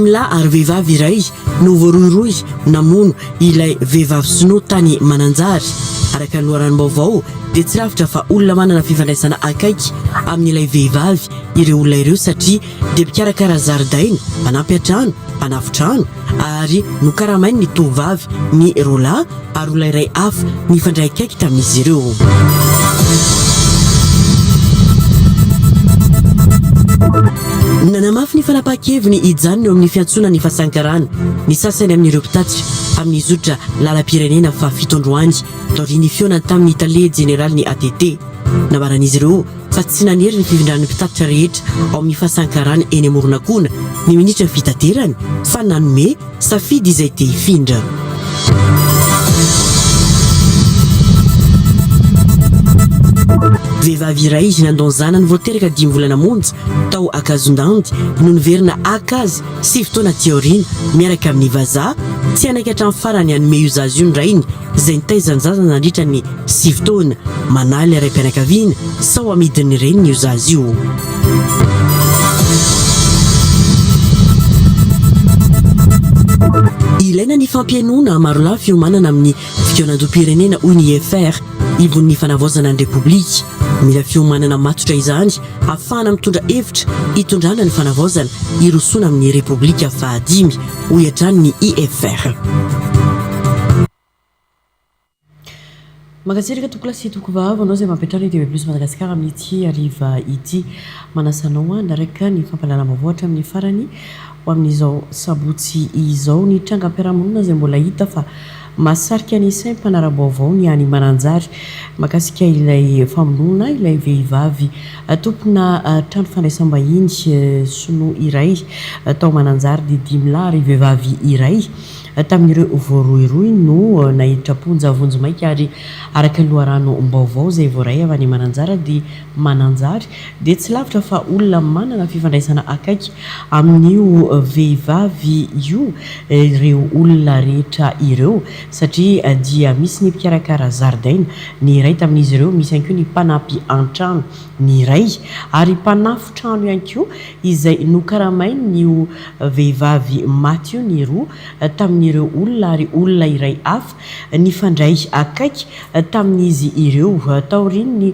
dimla ary vehivavy iray no voaroiroy namono ilay vehivavy sinoa tany Mananjary. Araka ny loharan'ny-baovao dia tsy lavitra fa olona manana fifandraisana akaiky amin'ilay vehivavy ireo olona ireo satria dia mpikarakara zaridaina, mpanampy an-trano, mpanafy-trano ary nokaramainy ny tovovavy ny rola ary olona iray hafa nifandray akaiky tamin'izy ireo. Nanamafy ny fanapahan-keviny ijanona eo amin'ny fiantsonany fahasankarana ny sasany amin'ireo mpitatitra amin'ny zotra lalam-pirenena fa 7 androany taorian'ny fiona tamin'ny tale jeneraly ny ATT. Nabaran'izy ireo fa tsy nanery ny fivindran'ny mpitatitra rehetra ao amin'ny fahasankarana eny Amoronakona ny minitra ny fitaterany fa nanome safidy izay te hifindra. Vehivavy iray nandao zanany voateraka 5 volana monja tao Akazondandy no niverina akazy 7 taona aoriana miaraka amin'ny vazaha tsy anaiky hatramin'ny farany hanome io zaza io ndrainy izay nitaizany zaza nandritra ny 7 taona manaly aram-pianakaviana sao amidiny reniny io zaza io. Ilaina ny fampianona marola fiomanana amin'ny fikaonan-doam-pirenena hoy ny IFR ivon'ny fanavaozana ny Repoblika. Mila fiomanana matotra izany ahafahana mitondra hevitra hitondrana ny fanavaozana irosoana amin'ny Repoblika fahadimy hoy hatrany ny IFR. Magatsirika tokolasy toko vavy anao izay mampiatrany TV Plus Madagasikara amin'ity hariva ity manasanao anaraka ny fampalalam-baovao amin'ny farany ho amin'izao sabotsy izao ny trangam-piarahamonina izay mbola hita fa masarika ny sainy mpanara-baovao ny any Mananjary makasika ilay famonona ilay vehivavy tompona trano fandraisam-bahiny sinoa iray tao Mananjary dia 5 lary vehivavy iray tamin'ireo voaroiroy no nahiditra ponja vonjy maika ary araka ny loharano-baovao izay voaray avy any Mananjary dia Mananjary dia tsy lavitra fa olona manana fifandraisana akaiky amin'io vehivavy io ireo olona rehetra ireo satria dia misy ny mpikarakara zaridaina ny iray tamin'izy ireo misy ihany koa ny mpanampy an-trano ny iray ary mpanafy trano ihany koa izay nokaramainy ny vehivavy maty io ny roa tamin'ireo olona ary olona iray hafa nifandray akaiky tamin'izy ireo taoriany ny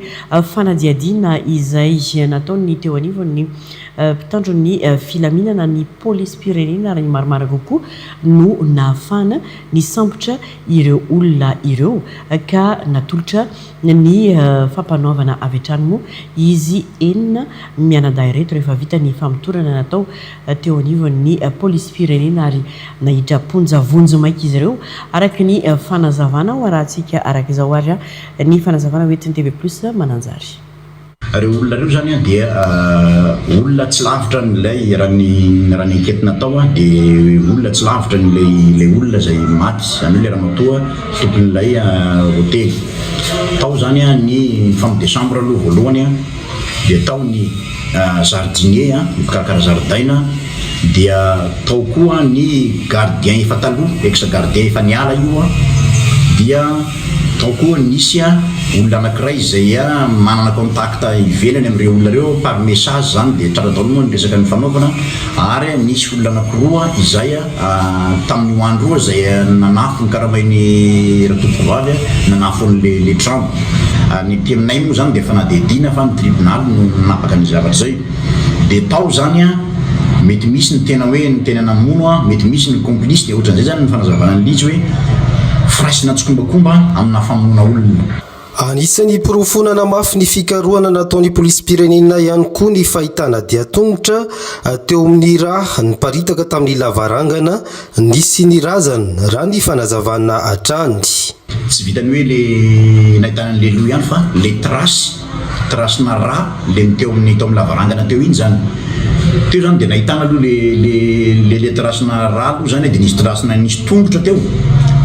fanadiadiana izay nataony teo anivon'ny mpitandron'ny filaminana ny polis-pirenena ary ny maromaro kokoa no nahafana ny sambotra ireo olona ireo ka natolotra ny fampanaovana avy hatrany moa izy enina mianadahy reto rehefa vita ny famitorana natao teo anivon'ny polis-pirenena ary nahidra ponja vonjy maika izy ireo araka ny fanazavana ho arahantsika araka izao ary ny fanazavana hoentin'ny TV Plus Mananjary. Reo olona reo zany dia olona tsy lavitra nilay raha ny enketina tao dia olona tsy lavitra nilay olona zay maty zany le ramatoa tompon'ilay hotely tao zany ny femme de chambre aloha voalohany dia tao ny jardinier mikarakara zaridaina dia tao koa ny gardien efa taloha ex gardien efa niala io dia tao koa nisy olona anankiray izay manana contact ivelany amin'ireo olona reo par message zany dia tsara daholo moa ny resaka ny fanaovana ary nisy olona anankiroa izay tamin'ny andro izay nanafo ny karamainy ratovovavy nanafo le trano ny teminay moa zany dia efa nadedina fa ny tribunal no nanapaka ny zavatra zay dia tao zany mety misy ny tena hoe ny tena namono mety misy ny complice dia ohatran'izay zany ny fanazavana ny lizy hoe firaisina tsokombakomba amina famonona olona. Anisan'ny porofonana mafy ny fikarohana nataon'ny polis-pirenena ihany koa ny fahitana diatongotra teo amin'ny raha niparitaka tamin'ny lavarangana nisy ny razana raha ny fanazavana hatrany. Tsy vitany hoe le nahitanan'le loha ihany fa le trasina raha le teo amin'ny lavarangana teo iny zany. Teo zany dia nahitana aloha le trasina raha aloha zany dia nisy trasina nisy tongotra teo.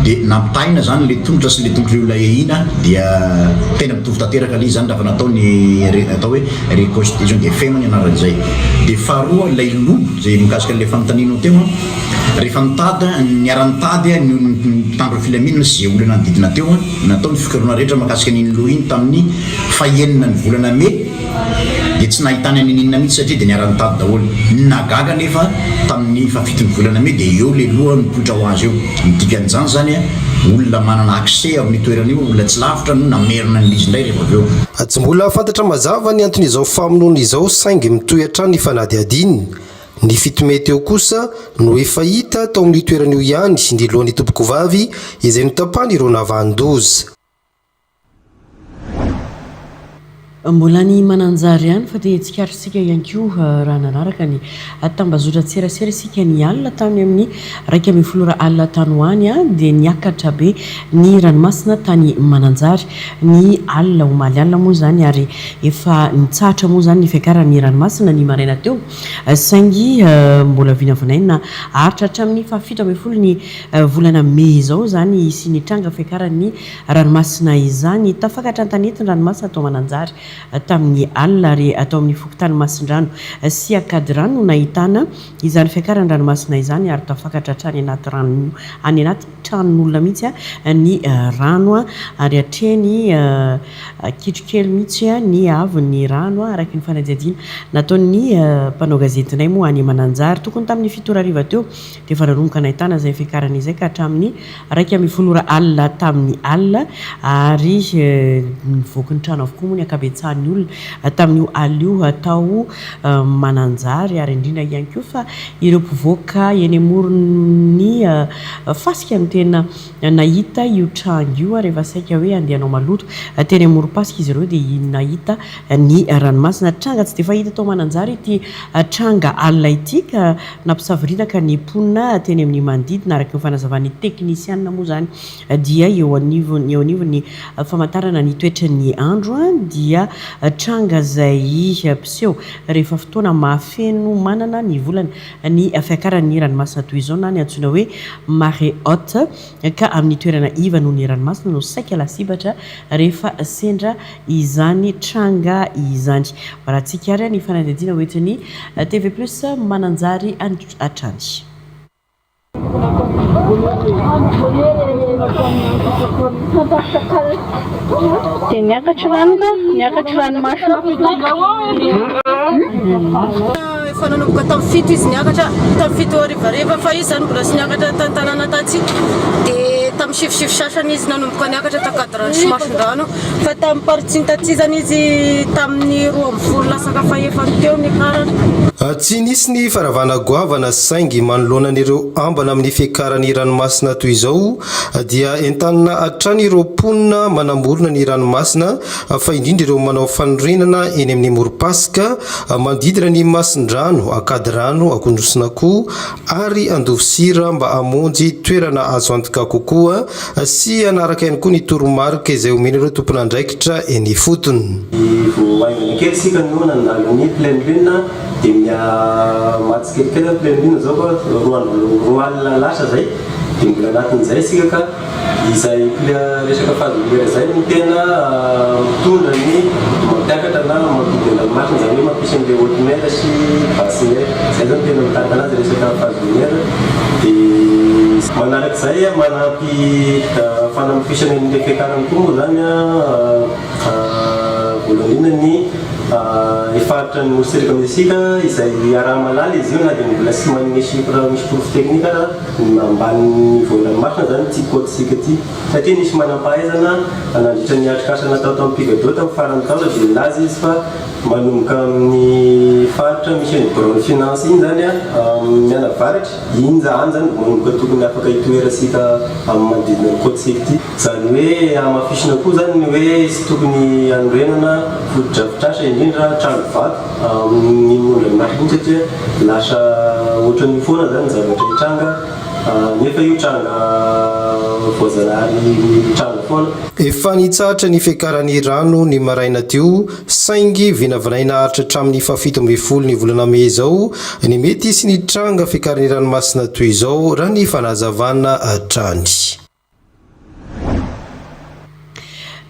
Dia nampitahina zany le tongotra sy le tongotra olona ihina dia tena mitovy tanteraka le zany raha natao ny atao hoe reconstitution dia femany anaran'izay. Dia faharoa ilay loha zay mikasika le fanontaniana teo rehefa mitady niara-nitady ny mpitandro filaminana sy zay olona nanodidina teo natao ny fikarohana rehetra makasika n'iny loha iny tamin'ny fahaenina ny volana Mai dia tsy nahitany aninina mihitsy satria dia niara-nitady daholo nagaga nefa tamin'ny fafitony volana me dia eo le loha mipoitra ho azy eo midikan'izany zany a olona manana accès amin'ny toerana io olona tsy lavitra no namerina ny izy indray rehefa avy eo tsy mbola fantatra mazava ny antony izao famonoana izao saingy mitoetra ny fanadihadiny ny fitomety eo kosa no efa hita tao amin'ny toerana io ihany ny lohan'ny tompoko vavy izay notapany ireo navandoza mbola ny mananjary ihany fa dia tsikarisika ihany koa raha nanaraka ny tambazotra tserasera isika ny alina tany amin'ny 1 alina tany hoany a dia niakatra be ny ranomasina tany mananjary ny alina omaly alina moa zany ary efa nitsahatra moa zany ny fiakaran'ny ranomasina ny maraina teo saingy mbola vinavinaina aritra hatramin'ny 17 ny volana Mey izao zany sy nitranga fiakaran'ny ranomasina izany tafakatra an-tanety ny ranomasina atao mananjary tamin'ny alina ary atao amin'ny fokotany masindrano sy akady rano no nahitana izany fiakaran'ny ranomasina izany ary tafakatra hatrany anaty rano any anaty tranon'olona mihitsy ny rano ary hatreny kitrokely mihitsy ny avon'ny rano araka ny fanadihadiana nataon'ny mpanao gazetinay moa any mananjary tokony tamin'ny 7 ariva teo dia efa nanomboka nahitana izay fiakarana izay ka hatramin'ny 1 alina tamin'ny alina ary nivoaka ny trano avokoa moa ny akabetsahany olona tamin'io alio atao mananjary ary indrindra ihany koa fa ireo mpivoaka eny amorony fasika no tena nahita io trano io ary efa saika hoe andehanao maloto teny amorom-pasika izy ireo dia nahita ny ranomasina tranga tsy dia fahita tao mananjary ity tranga alina ity ka nampisaviritaka ny mponina teny amin'ny manodidina araka ny fanazavan'ny teknisianina moa zany dia eo anivony famantarana ny toetran'ny andro dia tranga zay piseho rehefa fotoana mahafeno manana ny volana ny fiakaran'ny ranomasina toy izao na ny antsoina hoe marée haute ka amin'ny toerana iva noho ny ranomasina no saika lasibatra rehefa sendra izany tranga izany rahantsika ary ny fanadihadiana hoentin'ny TV Plus mananjary atrany dia niakatra ranomasina efa nanomboka tamin'ny 7 izy niakatra tamin'ny 7 arivariva fa izy zany mbola sy niakatra tantanana taty dia tamin'ny sivy sasany izy nanomboka niakatra takady rano sy mason-drano fa tamin'ny paritsiny taty zany izy tamin'ny 12 lasaka faefany teo niakarana tsy nisy ny faravana goavana saingy manoloanan'ireo ambana amin'ny fiakaran'ny ranomasina toy izao dia entanina hatrany ireo mponina manamorona ny ranomasina fa indrindra ireo manao fanorenana eny amin'ny morom-pasika manodidina ny masin-drano akady rano akondrosina koa ary andovosira mba hamonjy toerana azo antoka kokoa sy anaraka ihany koa ny toromarika izay omena ireo tompon'andraikitra eny fotony dia matsikelikely plein zao fa roa alina lasa zay dia mbola anatin'izay isika ka izay resaka fahazolera zay no tena mitondra ny mampiakatra na mampody ranomasina zany hoe mampisy an'ilay haute-mer sy basse mer zay zany tena mitantana azy resaka fahazolera dia manarak'izay manampy fanamafisana an'ilay fiakarany koa moa zany voalohany ny efaritra ny serika misika izay araha malala izy io na dia mbola sy manome chiffre misy proof technique raha ambany voaranomasina zany ty kodisika ty satria nisy manam-pahaizana nandritra ny atrikasana tao tamin'ny pigadô tamin'ny farany taona dia nilaza izy fa manomboka amin'ny faritra misy ny grande finance iny zany mianavaratra iny zany manomboka tokony afaka hitoerasika amin'ny manodidina ny kodisika ty zany hoe amafisina koa zany ny hoe sy tokony anorenana fotodrafitrasa indrindra trano vato ny olona mariny satria lasa ohatran'ny foana zany zavatra hitranga nefa io tranga voazanahary tranga foana efa nitsahatra ny fiakaran'ny rano ny maraina teo saingy vinavinaina aritra hatramin'ny 17 ny volana Mey izao ny mety sy ny tranga fiakaran'ny ranomasina toy izao raha ny fanazavana hatrany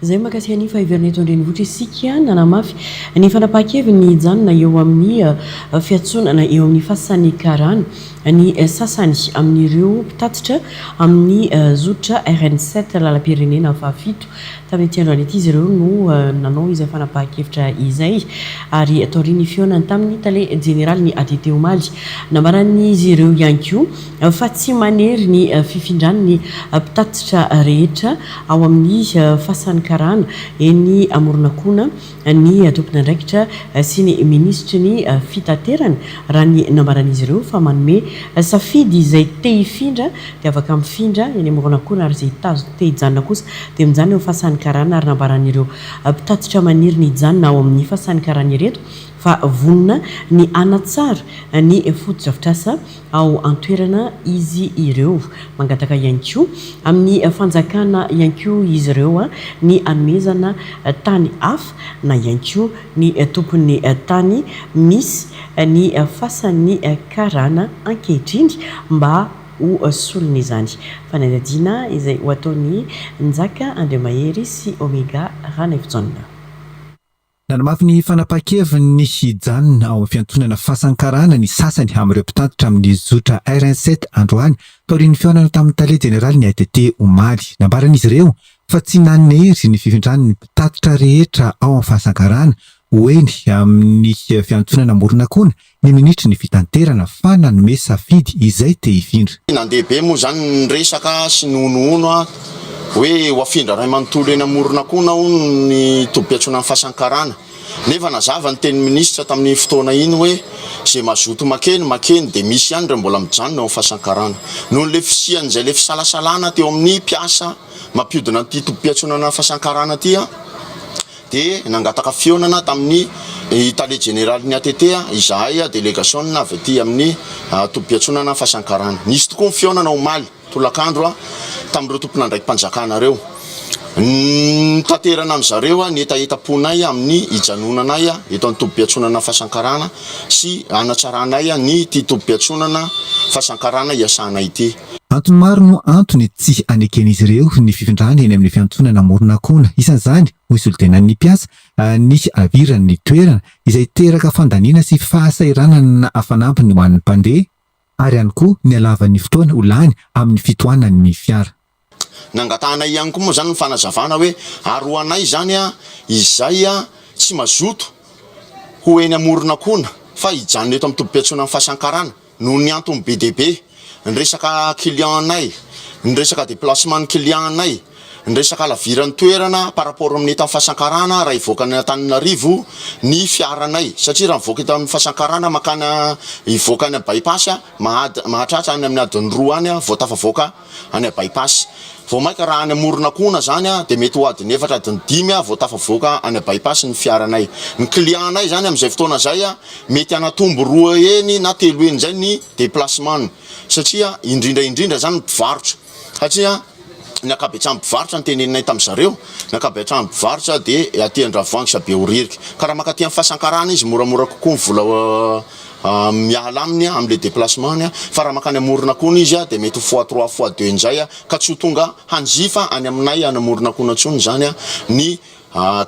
zay makasika ny fahiverina eto andrenivohitra isika nanamafy ny fanapahan-keviny janona eo amin'ny fiantsonana eo amin'ny fasan'ny karana ny sasany amin'ireo mpitatitra amin'ny zotra RN7 lalam-pirenena fafito tamin'ny ity androany ity izy ireo no nanao izay fanapahan-kevitra izay ary taoriany fionany tamin'ny tale général ny ADT Omaly nambaran'izy ireo ihany koa fa tsy manery ny fifindran'ny mpitatitra rehetra ao amin'ny fasan'ny karana eny amoronakona ny tompony andraikitra sy ny ministry ny fitaterana raha ny nambaran'izy ireo fa manome safidy izay te hifindra dia afaka mifindra eny amoronakona ary izay tazo te hijanona kosa dia mijanona eo fasan'ny karana ary nambaran'ireo mpitatitra maniry ny hijanona ao amin'ny fasan'ny karana ireto fa vonona ny anatsara ny foto-drafitrasa ao antoerana izy ireo mangataka ihany koa amin'ny fanjakana ihany koa izy ireo ny anomezana tany hafa na ihany koa ny tompon'ny tany misy ny fasan'ny karana ankehitriny mba ho solony izany fanadadiana izay ho ataony Njaka Andriamahery sy Omega Ranevitsonina. Nanamafy ny fanapahan-keviny hijanona ao amin'ny fiantonana fasan'ny karana ny sasany amin'ireo mpitatitra amin'ny zotra RN7 androany taorian'ny fihaonana tamin'ny tale général ny ADT Omaly nambaran'izy ireo fa tsy nanery ny fifindran'ny mpitatitra rehetra ao amin'ny fasan'ny karana hoeny amin'ny fiantonana amoronakona ny ministry ny fitaterana fa nanome safidy izay te hifindra. Nandehabe moa zany ny resaka sy nonono hoe hoafindra ray manontolo eny amoronakona ny tobi-piantsoana amin'ny fasan'ny karana nefa nazava ny teny ministra tamin'ny fotoana iny hoe zay mazoto makeny dia misy ihany ireo mbola mijanona ao amin'ny fasan'ny karana noho le fisian'izay le fisalasalana teo amin'ny mpiasa mampiodina ty tobi-piantsoana amin'ny fasan'ny karana ty dia nangataka fionana tamin'ny tale général ny ATT izahay délégation avy aty amin'ny tobi-piantsoana amin'ny fasan'ny karana nisy tokoa ny fionana Omaly tolakandro tamin'ireo tompon'andraiky mpanjakana reo nitaterana amin'izareo ny etaetam-ponay amin'ny hijanonanay eto amin'ny tobi-piantsonana fasan'ny karana sy anatsaranay ny ty tobi-piantsonana fasan'ny karana iasanay ity. Antony maro no antony tsy aneken'izy ireo ny fifindrana eny amin'ny fiantsonana amoronakona isan'izany ho isolotenan'ny mpiasa ny aviran'ny toerana izay teraka fandaniana sy fahasairanana afanampiny ho an'ny mpandeha ary ihany koa ny alavan'ny fotoana ho lany amin'ny fitohanan'ny fiara. Nangatana ihany koa moa zany ny fanazavana hoe aroanay zany izay tsy mazoto ho eny amoronakona fa hijanona eto amin'ny tobi-piantsonana amin'ny fasan'ny karana noho ny antony be dia be ny resaka client-nay, ny resaka déplacement client-nay, ny resaka laviran'ny toerana par rapport amin'ny eto amin'ny fasan'ny karana raha hivoaka ny Antananarivo ny fiaranay satria raha mivoaka eto amin'ny fasan'ny karana makana hivoaka any bypass mahatratra any amin'ny adiny 2 any vao tafavoaka any bypass. Vao maika raha any amoronakona zany dia mety ho adiny 4 adiny 5 vao tafavoaka any bypass ny fiaranay. Ny client-nay zany amin'izay fotoana zay mety anatombo 2 eny na 3 eny zay ny déplacement satria indrindra zany mpivarotra satria ny akabetrany mpivarotra ny teneninay tamin'izareo ny akabetrany mpivarotra dia aty Andravoahangy Sabe Oririka ka raha maka aty amin'ny fasan'ny karana izy moramora kokoa ny vola miala aminy amin'ny déplacement fa raha makany amoronakona izy dia mety x3 x2 inzay ka tsy ho tonga hanjifa any aminay any amoronakona ntsony zany ny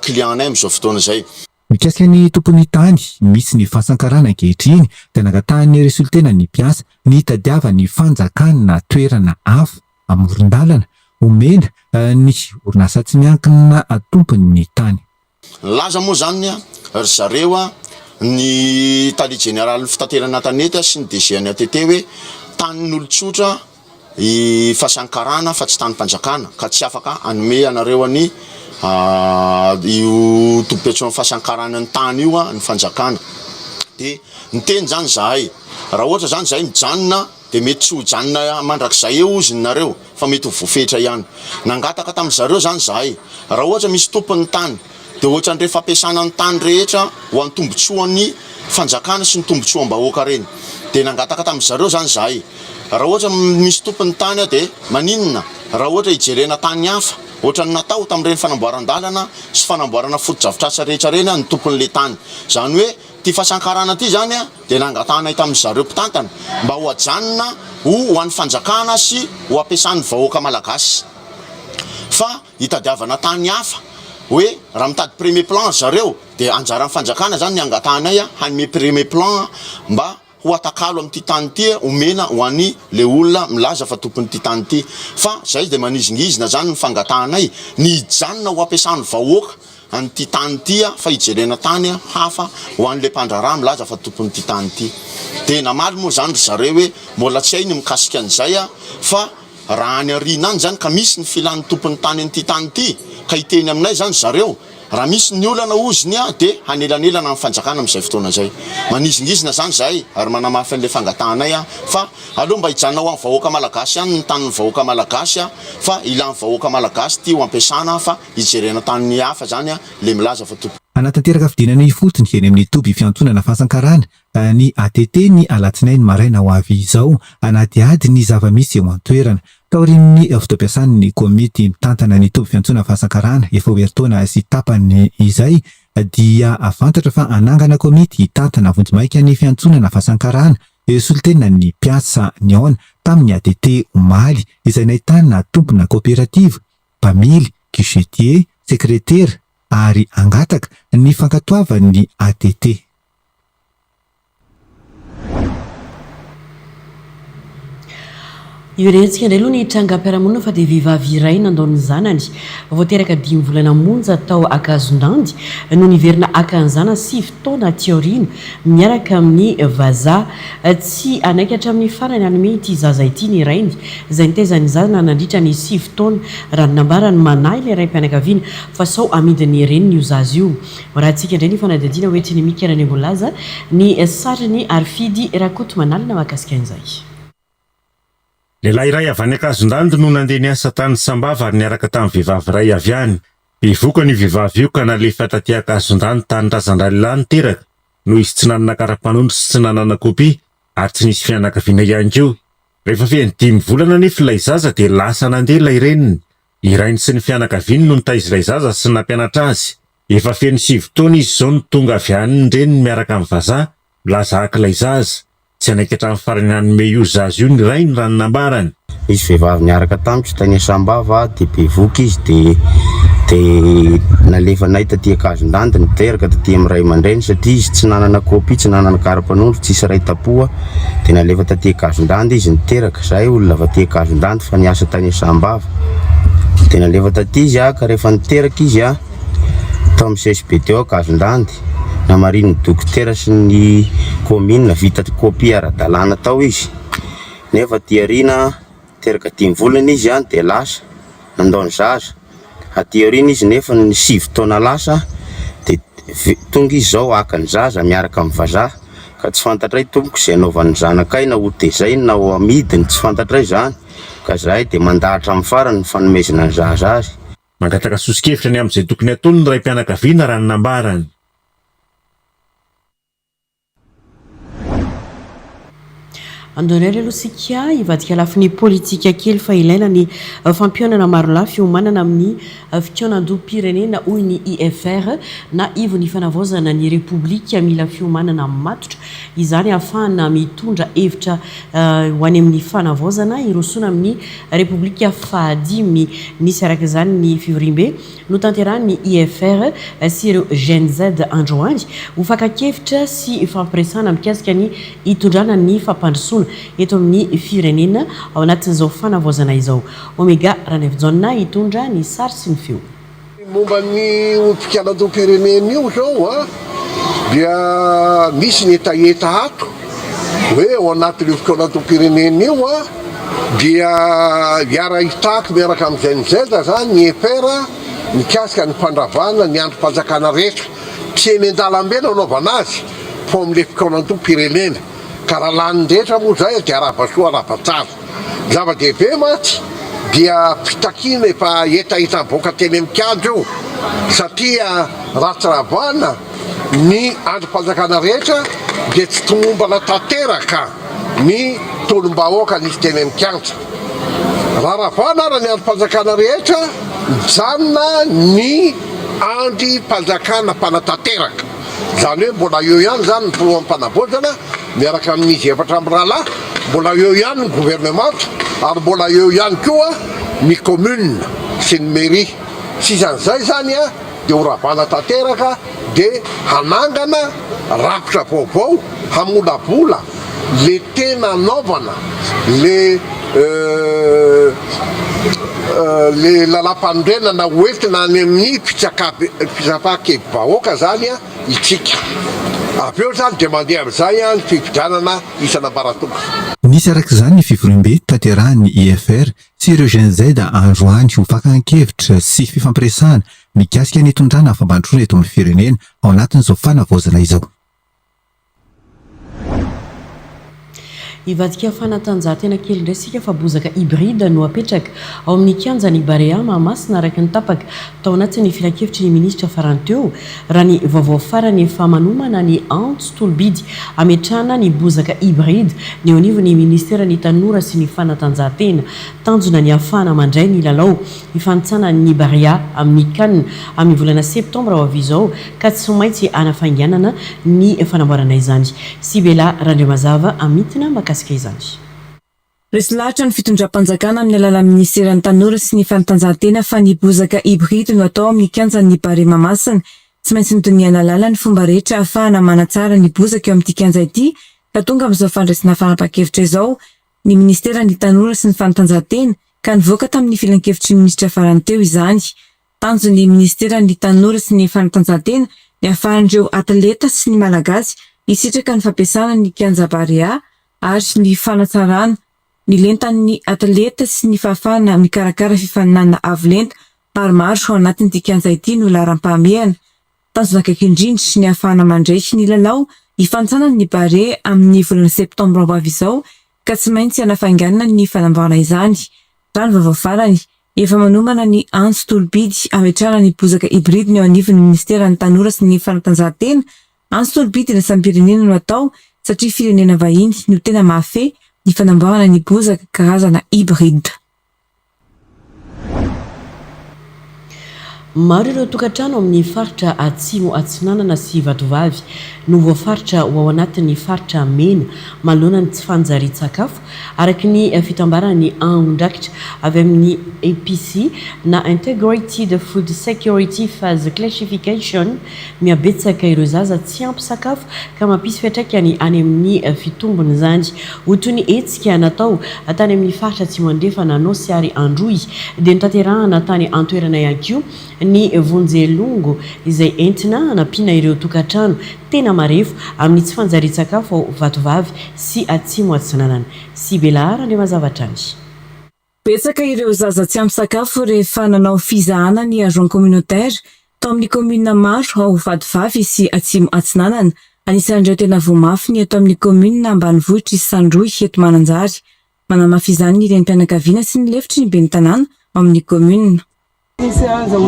client-nay amin'izao fotoana zay. Mikasika ny tompony tany misy ny fasan'ny karana ankehitriny dia nangatahany resultena ny mpiasa ny tadiavany fanjakana toerana hafa amoron-dalana omena ny orinasa tsy miankina tompony ny tany. Laza moa zany ry zareo ny tali général fitaterana tanety sy ny DG ny ATT hoe tanin'olon-tsotra i fasan'ny karana fa tsy tany mpanjakana ka tsy afaka anome anareo ny io tobi-piantsonana fasan'ny karana ny tany io ny fanjakana dia niteny zany zahay raha ohatra zany zahay mijanona dia mety tsy ho janona mandrakizay eo izy nareo fa mety ho voafetra ihany. Nangataka tamin'izareo zany zahay raha ohatra misy tompon'ny tany dia ohatra ny rehefa ampiasana ny tany rehetra ho an'ny tombotsoan'ny fanjakana sy ny tombotsoam-bahoaka reny dia nangataka tamin'izareo zany zahay raha ohatra misy tompon'ny tany dia maninona raha ohatra hijerena tany hafa ohatra ny natao tamin'ireny fanamboaran-dalana sy fanamboarana foto-drafitrasa rehetra reny ny tompon'le tany zany hoe ty fasan'ny karana ty zany dia nangatanay tamin'izareo mpitantana mba ho ajanona ho an'ny fanjakana sy ho ampiasan'ny vahoaka malagasy fa hitadiavana tany hafa hoe raha mitady premier plan zareo dia anjaran'ny fanjakana zany ny angatanay hanome premier plan mba ho atakalo amin'ity tany ty omena ho an'ny le olona milaza fa tompon'ity tany ty fa zay dia manizingizina zany ny fangatanay ny hijanona ho ampiasan'ny vahoaka an'ity tany ty fa hijerena tany hafa ho an'le mpandraraha milaza fa tompon'ity tany ty dia namaly moa zany ry zareo hoe mbola tsy hainy mikasika an'izay fa raha any arina any zany ka misy ny filan'ny tompon'ny tany an'ity tany ty ka hiteny aminay zany zareo raha misy ny olana oziny dia hanelanelana amin'ny fanjakana amin'izay fotoana zay manizingizina zany zay ary manamafy an'le fangatanay fa aloha mba hijanona ho amin'ny vahoaka malagasy any ny tanin'ny vahoaka malagasy fa ilan'ny vahoaka malagasy ty ho ampiasana fa hijerena tany hafa zany le milaza fa tompo anatanteraka fidinany fotsiny eny amin'ny toby fiantonana fasankarana ny ATT ny alatsinainy maraina ho avy izao anaty ady ny zava-misy eo an-toerana ka orin'ny fotoam-piasan'ny komity mitantana ny toby fiantonana fasankarana efa oertaona sy tapany izay dia afantatra fa anangana komity hitantana vonjimaika ny fiantonana fasankarana solitena ny piasa ny aona tamin'ny ATT omaly izay nahitana tompona kooperativa mpamily guichetier sekretera ary angataka ny fankatoavan'ny ATT. Irentsika indray aloha ny trangam-piarahamonina fa dia vehivavy iray nandao ny zanany voateraka 10 volana monja tao Akazondandy no niverina akan'izana 7 taona aoriana miaraka amin'ny vazaha tsy anaikatra amin'ny farany anome ity zaza ity ny rainy izay nitezany zana nandritra ny 7 taona raha nambarany manahy ilay raim-pianakaviana fa sao amidiny reny io zaza io raha antsika indray ny fanadadiana hoentiny mikarany ambolaza ny sariny Arfidy Rakoto Manalina mahakasika an'izay. Lehilahy iray avy any Akazondandy no nandeha niasa tany Sambava ary niaraka tamin'ny vehivavy iray avy any. Bevoka ny vehivavy io ka nalefa taty Akazondandy tany Razandralilany teraka no izy tsy nanana kara-panondro sy tsy nanana kopy ary tsy nisy fianakaviana ihany koa. Rehefa feny 5 volana nefa ilay zaza dia lasa nandeha ilay reniny. Irainy sy ny fianakaviany no nitaiza ilay zaza sy nampianatra azy. Efa feny 7 taona izy izao no tonga avy any ny reniny miaraka amin'ny vazaha milaza haka ilay zaza. Tsy anaikatra amin'ny farany hanome io zaza io ny rainy raha ny nambarany. Izy vehivavy niaraka tamiko tany Sambava dia bevoka izy dia nalefanay taty Akazondandy niteraka taty amin'ny ray aman-dreny satria izy tsy nanana kopy tsy nanana kara-panondro tsisy ray tapoha dia nalefa taty Akazondandy izy niteraka zahay olona avy taty Akazondandy fa niasa tany Sambava dia nalefa taty izy ka rehefa niteraka izy tao amin'ny CSB teo Akazondandy namariny ny dokotera sy ny komina vita kopy ara-dalàna tao izy nefa ty arina teraka 10 volana izy dia lasa nandao ny zaza aty arina izy nefa ny 7 taona lasa dia tonga izy zao aka ny zaza miaraka amin'ny vazaha ka tsy fantatray tompoko izay anaovan'ny zanakay na ho tezainy na ho amidiny tsy fantatray zany ka zahay dia mandahatra amin'ny farany ny fanomezana ny zaza azy. Mangataka sosikevitra ny amin'izay tokony ataony ny raim-pianakaviana raha ny nambarany. Andonera aloha sika ivadika lafiny politika kely fa ilaina ny fampionana maro lahy fiomanana amin'ny fitianan-doha-pirenena hoy ny IFR na ivo ny fanavaozana ny repoblika mila fiomanana matotra izany ahafahana mitondra hevitra ho any amin'ny fanavaozana irosona amin'ny repoblika fahadimy nisy araka izany ny fivoriam-be no tanterahany IFR sy ireo Gen Z androany ho fakakevitra sy fampiresana mikasika ny hitondrana ny fampandrosoana eto amin'ny firenena ao anatin'izao fanavaozana izao. Omega Ranevjonna hitondra ny sary sy ny feo. Momba ny ompikanan-doha-pirenena io zao dia misy ny etaeta ato hoe ao anatin'io ompikanan-doha-pirenena io dia hiara hitako miaraka amin'ny Gen Z zany ny EPR mikasika ny mpandravana ny androm-panjakana rehetra tsy eny an-dalambe no anaovana azy fo amin'le mpikanan-doha-pirenena ka raha lany rehetra moa zay dia arabasoa arabatsara zava-dehibe maty dia fitakina efa etaetam-boaka teny amikady io satria raha tsy ravana ny androm-panjakana rehetra dia tsy tomombana tanteraka ny tolom-bahoaka nisy teny amikanja. Raha ravana raha ny androm-panjakana rehetra mijanona ny androm-panjakana mpanatanteraka zany hoe mbola eo ihany zany ny filoham-panavaozana miaraka amin'izy efatra amin'ny rahalahy mbola eo ihany ny gouvernement ary mbola eo ihany koa ny commune sy ny mairie sy izan'izay zany dia horavana tanteraka dia hanangana rakotra vaovao hamolabola le tena anaovana le lalam-panorenana hoentina any amin'ny fitsapakevy-bahoaka zany a itsika avy eo zany dia mandeha amin'izay a ny fipidranana isan'ambaratonga. Nisy arak'izany ny fivorim-be tanterahany IFR sy ireo GNZ androany ho fakan-kevitra sy fifampiresahana mikasika ny itondrana hafambantrona eto amin'ny firenena ao anatin'izao fanavaozana izao. Ivadika fanatanjahantena kely indray sika fa bozaka hybride no apetraka ao amin'ny kianjany Barea Mahamasina araka ny tapaka tao anatin'ny filan-kevitry ny ministra farany teo raha ny vaovao farany efa manomana ny Ants Tolbidy ametrahana ny bozaka hybride ny eo anivon'ny ministera ny tanora sy ny fanatanjahantena tanjona ny ahafahana mandray ny lalao ifanitsana ny Barea amin'ny CAN amin'ny volana septambra ho avy izao ka tsy maintsy anafainganana ny fanamboarana izany. Sibela Randriamazava amitina makasika izany. Resy lahatra ny fitondram-panjakana amin'ny alalan'ny ministeran'ny tanora sy ny fanatanjahantena fa ny bozaka hybride no atao amin'ny kianjan'ny Barea Mahamasina tsy maintsy notoniana lalana ny fomba rehetra ahafahana manatsara ny bozaka eo amin'ity kianja ity ka tonga amin'izao fandraisana fanapa-kevitra izao ny ministeran'ny tanora sy ny fanatanjahantena ka nivoaka tamin'ny filan-kevitry ny ministra farany teo izany. Tanjon'ny ministeran'ny tanora sy ny fanatanjahantena ny ahafahan'ireo atleta sy ny malagasy hisitraka ny fampiasana ny kianja Barea ary ny fanatsarana ny lentan'ny atleta sy ny fahafahana mikarakara fifaninana avolenta maromaro ao anatin'ity kianja ity no laharam-pahamehana. Tanjona akaiky indrindra sy ny ahafahana mandray ny lalao hifantsana ny Barea amin'ny volana septambra ho avy izao ka tsy maintsy anafainganana ny fanamboarana izany. Raha ny vaovao farany efa manomana ny Ants Tolbidy ametrahana ny bozaka hybride ny eo anivon'ny ministeran'ny tanora sy ny fanatanjahantena. Ants Tolbidy iraisam-pirenena no atao satria firenena vahiny no tena mahafehy ny fanamboarana ny bozaka karazana hybride. Maro ireo tokantrano amin'ny faritra Atsimo Atsinanana sy Vatovavy no voafaritra ho ao anatin'ny faritra Mena manoloana ny tsy fanjarian-tsakafo araka ny fitambaran'ny Andraikitra avy amin'ny EPC na Integrated Food Security Phase Classification miabetsaka ireo zaza tsy ampy sakafo ka mampisy fiantraikany any amin'ny fitombony izany. Ho toy ny hetsika natao tany amin'ny faritra Atsimo Andrefana Nosiary Androy dia nitanterahana tany antoerana ihany koa ny vonjelongo izay entina hanampiana ireo tokantrano tena marefo amin'ny tsy fanjarian-tsakafo ao Vatovavy sy Atsimo Atsinanana. Sibela Randriamazava any. Betsaka ireo zaza tsy ampy sakafo rehefa nanao fizahana ny agent communautaire tao amin'ny commune maro ao Vatovavy sy Atsimo Atsinanana. Anisan'ireo tena voamafy ny atao amin'ny commune ambanivohitra Sandroy eto Mananjary. Manamafy izany ny renim-pianakaviana sy ny lefitry ny ben'ny tanàna ao amin'ny commune. Misy aza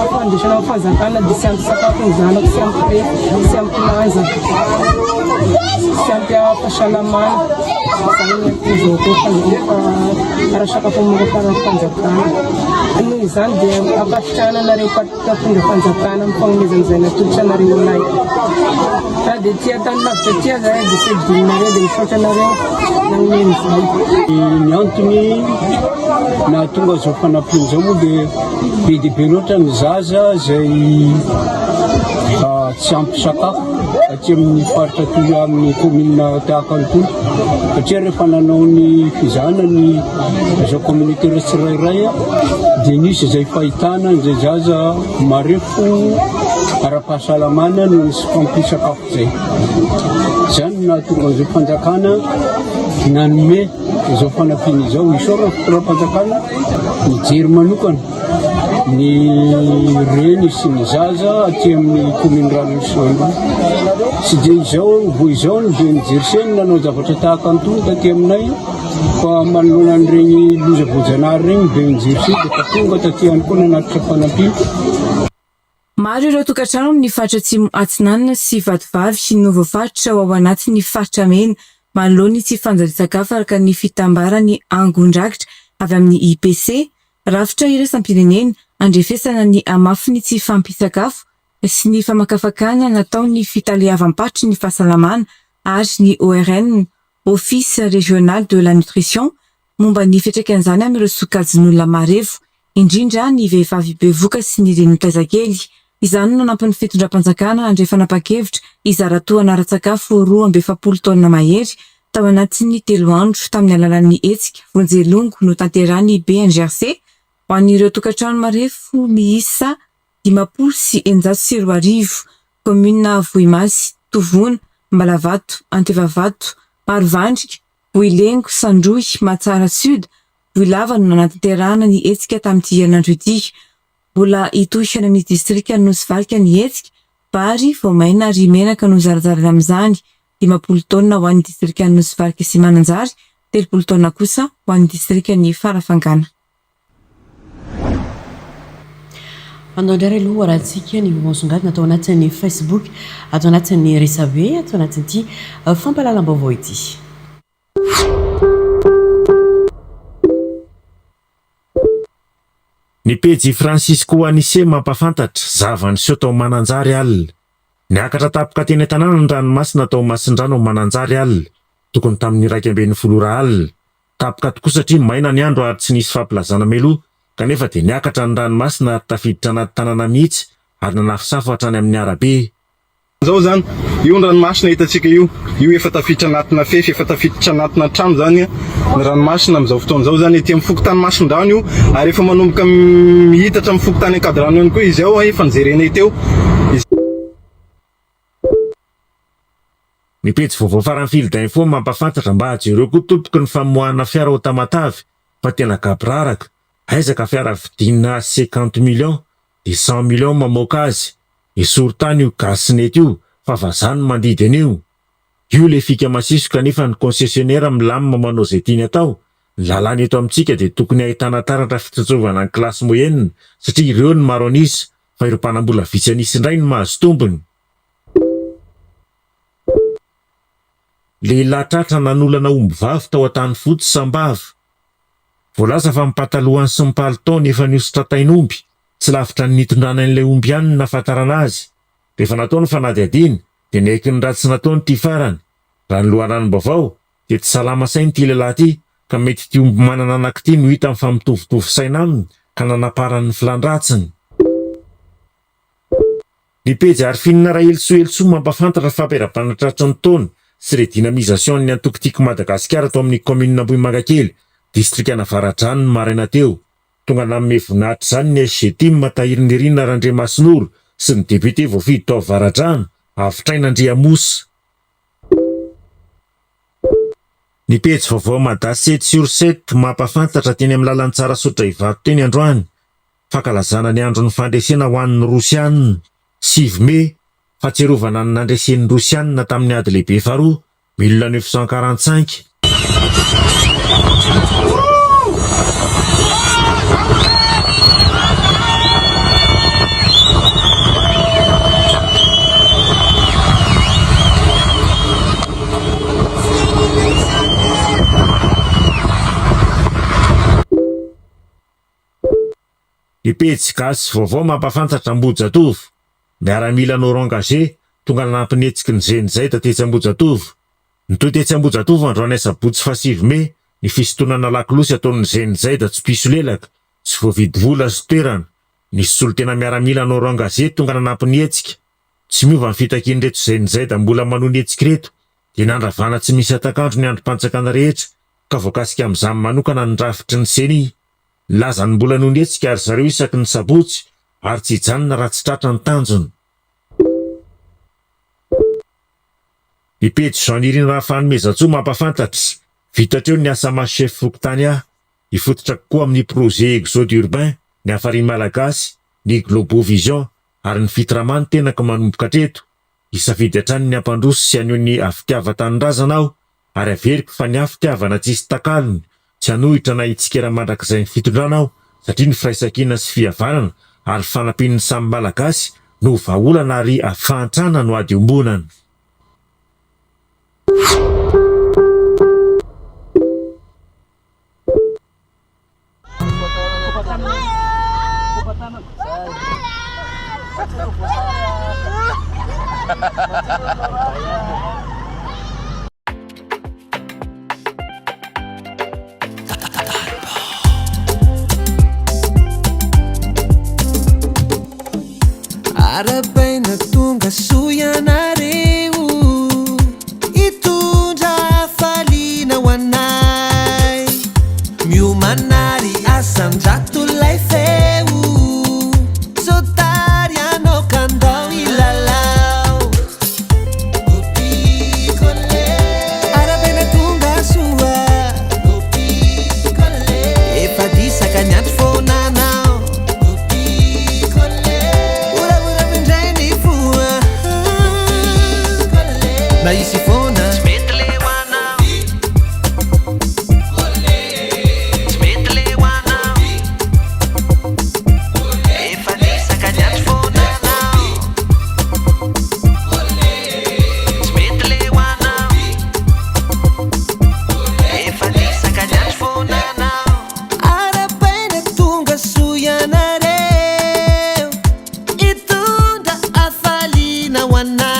fandesana fanjakana dia sy ampy sakafo ny zanako sy ampy refo sy ampy lanja sy ampy fahasalamana izao koa ara sakafo amin'ny fanjakana. Noho izany dia ampasitrahananareo mpitondra fanjakana amin'ny fanomezan'izay natolotra anareo anay. Dia tia tany lavitra tia zay dia sy dinareo dia misaotra anareo nagnen'izay. Ny antony nahatonga izao fanampiana izao moa dia be dia be loatra ny zaza izay tsy ampy sakafo aty amin'ny faritra toy amin'ny commune tahaka an'itony satria rehefa nanao ny fizahana ny izao communautaire tsirairay dia nisy izay fahitana izay zaza marefo ara-pahasalamana no sy fampy sakafo izay. Izany nahatonga izao fanjakana nanome izao fanampiana izao isaorana fitoram-panjakana mijery manokana ny reny sy ny zaza aty amin'ny commune Ranosolo. Tsy dia izao vo izao no dia nijeriseny nanao zavatra tahaka an'itony taty aminay fa manoloana an'ireny loza voajanahary regny dia nijeriseny dia fa tonga taty ihany koa nanatitra fanampiana. Maro ireo tokantrano amin'ny faritra Atsimo Atsinanana sy Vatovavy sy ny voafaritra ao anatin'ny faritra Mena manoloana ny tsy fanjarian-tsakafo araka ny fitambarany Andraikitra avy amin'ny IPC. Rafitra iraisam-pirenena andrefesana ny amafy ny tsy fampisakafo sy ny famakafakana natao ny fitalehavam-patry ny fahasalamana ary ny ORN Office Régional de la Nutrition momba ny fiantraikan'izany amin'ireo sokajin'olona marevo indrindra ny vehivavy bevoka sy ny renitaizakely. Izany no nampin'ny fitondram-panjakana André Fanapakevitra izaratoa anara-tsakafo 2 taona mahery tao anatin'ny 3 andro tamin'ny alalan'ny hetsika vonjelongo no tanterahany BNGRC ho an'ireo tokantrano marefo miisa 540 komina Vohimasy, Tovona, Mbalavato, Antevavato, Marovandrika, Vohilengo, Sandroy, Matsara Sud, Vohilava no natanterahana ny hetsika tamin'ity herinandro ity. Mbola itohana ny distrika Nosy-Valika ny hetsika, Bary, Voamaina ary Menaka no zarazarana amin'izany 50 taona ho an'ny distrika Nosy-Valika sy Mananjary, 30 taona kosa ho an'ny distrika ny Farafangana. Andao indray aloha rahantsika ny monsongaty natao anatin'ny Facebook, atao anatin'ny Resabe, atao anatin'ity fampahalalam-baovao ity. Ny pejy Francisco Anise mampafantatra zavany seo tao Mananjary alina. Niakatra tapoka teny tanàna ny ranomasina tao Masindrano Mananjary alina, tokony tamin'ny 1.20 alina. Tapoka tokoa satria maina ny andro ary tsy nisy fampilazana meloa, kanefa dia niakatra ny ranomasina ary tafiditra anaty tanàna mihitsy ary nanafisafo hatrany amin'ny arabe. Zao zany, io ny ranomasina hitantsika io efa tafiditra anatina fefy, efa tafiditra anatina trano zany ny ranomasina amin'izao fotoana zao zany ety amin'ny fokotany Masindrano io, ary efa manomboka mihitatra amin'ny fokotany Ankadrano ihany koa izy ao efa nijerena teo. Ny pejy vaovao farany Fil d'Info mampafantatra mba hajereo koa tompoky ny famoahana fiara ao Tamatavy fa tena gabraraka. Aizaka fiara vidina 50 millions dia 100 millions mamoaka azy. Esorotany io gasinety io fa vazany mandidy an'io. Io le fika masiso kanefa ny concessionnaire milamina manao izay tiany atao. Ny lalàna eto amintsika dia tokony ahitana taratra fitsatsovana ny klasy moyenne satria ireo ny maro anisa fa ireo mpanambola vitsy anisa indray ny mahazo tombony. Lehilahy tratra nanolana omby vavy tao an-tany fotsy Sambava. Voalaza fa mipatallohany sy mipalitao nefa niositra tain'omby. Tsy lavitra ny nitondrana an'ilay omby ihany ny nahafantarana azy. Rehefa natao ny fanadihadiana dia niaiky ny ratsy nataony ity farany. Raha ny loharanom-baovao dia tsy salama sainy ity lehilahy ity ka mety ity omby manana anak'ity no hita mifamitovitovy saina aminy ka nanaparany ny filandratsiny. Ny pejy Arfinina Rahelso mampafantatra fampiara-panatratry ny taona sy redynamisation ny Antokotiko Madagasikara tao amin'ny commune Ambohimangakely, distrika Navaradrano maraina teo. Tonga nanome voninahitra zany ny SGT matahiry ny Rina Randriamasinoro sy ny député voafidy tao Varadrano, Avitraina Andriamosa. Ny pejy vaovao Madasy 7/7 mampafantatra teny amin'ny lalan'ny Tsarasotra Ivato teny androany. Fankalazana ny andro ny fandresena ho an'ny Rosianina 7 Mai, fahatsiarovana ny nandresen'ny Rosianina tamin'ny ady lehibe faharoa 1945. Ny pejy gasy vaovao mampafantatra Ambojatovo. Miaramila Laurent Gagé tonga nanampiny hetsiky ny Zenizaida tetsy Ambojatovo. Ny tetsy Ambojatovo androany sabotsy fa 7 Mai ny fisintonana lakilosy ataon'ny Zenizaida tsy piso lelaka, tsy voavidy vola sy toerana. Nisy solo tena miaramila Laurent Gagé tonga nanampiny hetsika. Tsy miova ny fitakiany reto Zenizaida mbola manony hetsika reto dia nandravana tsy misy atakandro ny androm-panjakana rehetra ka voakasika amin'izany manokana ny rafitry ny seny. Laza ny mbola nony hetsika ary zareo isaky ny sabotsy ary tsy hijanona raha tsy tratra ny tanjony. Ny pejy Jean-Nirina Rafanomezatsoa mampafantatra vitatreo ny asa maso-chef fokotany ahy. Hifototra kokoa amin'ny projet Exode Urbain, ny Afariany Malagasy, ny Globovision ary ny fitramany tenaka manomboka treto. Isafidy hatrany ny ampandroso sy anio ny afitiava-tanindrazana aho ary averiko fa ny afitiavana tsisy takalony tsy hanohitra na hitsikera mandrakizay ny fitondrana aho satria ny firaisan-kina sy fihavanana ary fanampin'ny samy malagasy no vahaolana ary ahafantrana no ady ombonana. arabaina tonga soianareo itondra falina ho anay miomanary asandratollay feo sotary anao kandao ilalao arabaina tonga soa efa disaka niandro fonanao Maisy fona tsy mety le ho anao tsy mety le ho anao efa nisaka niandro fonanao tsy mety le ho anao efa nisaka niandro fonanao arabaina tonga soianareo itondra afaliana ho anay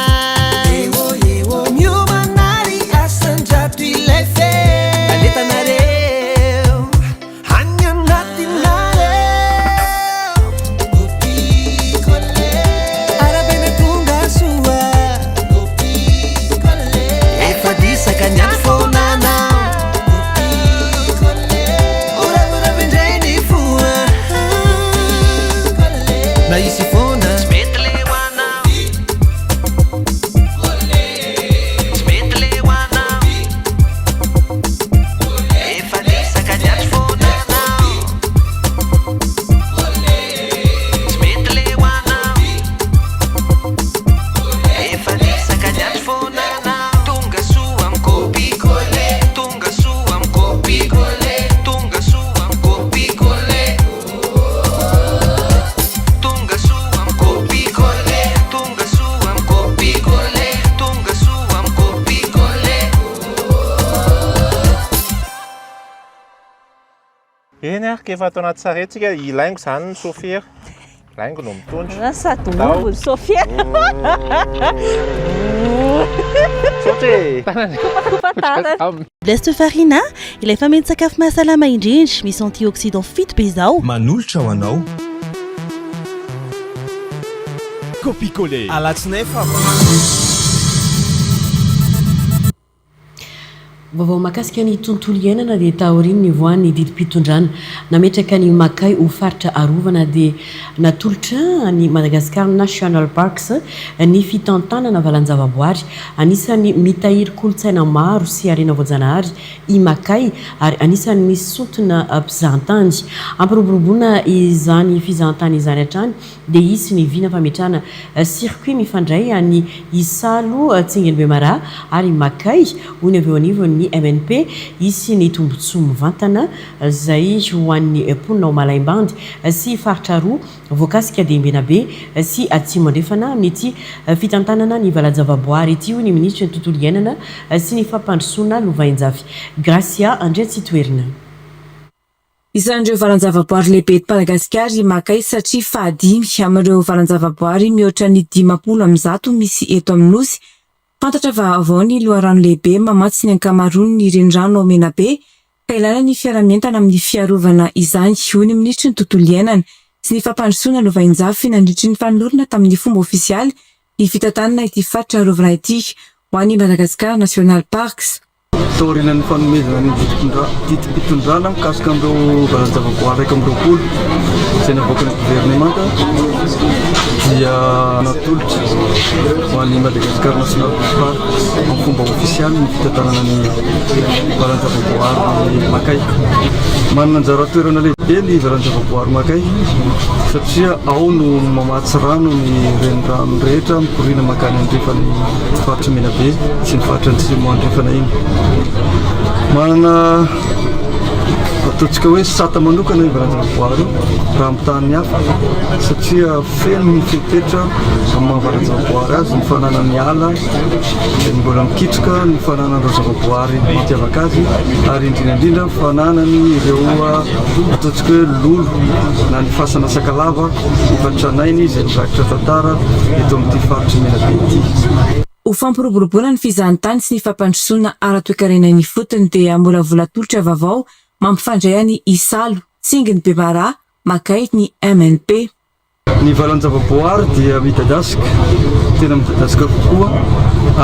eny ary efa atao anaty saretsika ilaingo zany ny sofira laingo no mitondra sady omby ny sofia Bleste Farina ilay fameno sakafo mahasalama indrindra misy antioxydant fito be zao manolotra ho anao Copicole alatsinahy fa vaovao mahakasika ny tontolo iainana dia taoriny ny voany didim-pitondrana nametraka ny makay ho faritra arovana dia natolotra ny Madagascar National Parks ny fitantanana valan-javaboary anisany mitahiry kolontsaina maro sy harena voajanahary i makay ary anisany misotona mpizahantany ampiroboroboana izany fizahantany izany hatrany dia isy ny vina fametrana circuit mifandray any isalo tsingenbe mara ary makay ho ny avy eo anivony MNP isy ny tombotsoa mivantana zay ho an'ny mponina ao Malaimbandy sy faritra roa voakasika Dembenabe sy Atsimo andrefana amin'ity fitantanana ny valan-javaboary ity ho ny ministra ny tontolo iainana sy ny fampandrosoana Lovainjafy Gracia Andriatsitoerina. Isan'ireo valan-javaboary lehibe eto Madagasikara i Makay satria fahadimy amin'ireo valan-javaboary mihoatra ny 500 misy eto amin'ny nosy. Fantatra vaovao ny loharano lehibe mamatsy ny ankamaroany ny renirano ao Menabe ka ilana ny fiara-mientana amin'ny fiarovana izany ho ny ministry ny tontolo iainana sy ny fampandrosoana Lovainjafy nandritry ny fanolorana tamin'ny fomba ofisialy ny fitantanana ity faritra arovana ity ho an'ny Madagascar National Parks. Taoriana ny fanomezana ny didim-pitondrana mikasika amin'ireo valan-javaboary raika amby roapolo izay navoaka ny gouvernemanta dia natolotra ho an'ny Madagascar National Park amin'ny fomba ofisialy ny fitantanana ny valan-javaboary Makay. Manana anjara toerana lehibe ny valan-javaboary Makay satria ao no mamatsy rano ny renirano rehetra mikorina makany andrefany faritra Menabe sy ny faritra Atsimo andrefana iny. Manana ataontsika hoe sata manokana ny valan-javaboary raha amin'ny tany hafa satria feno ny fepetra amin'ny valan-javaboary azy ny fananany ala dia mbola mikitroka ny fananan'ireo zavaboary mampiavaka azy ary indrindrandrindra fananany ireo ataontsika hoe lolo na ny fasana sakalava ifatranainy izay mirakitra tantara eto amin'ity faritra Menabe ity. Ho fampiroboroboana ny fizahantany sy ny fampandrosoana ara-toekarena ny fotony dia mbola volatolotra vaovao mampifandray ny Isalo, Tsinginy Bebara, Makay ny MNP. Ny valan-javaboary dia midadasika, tena midadasika kokoa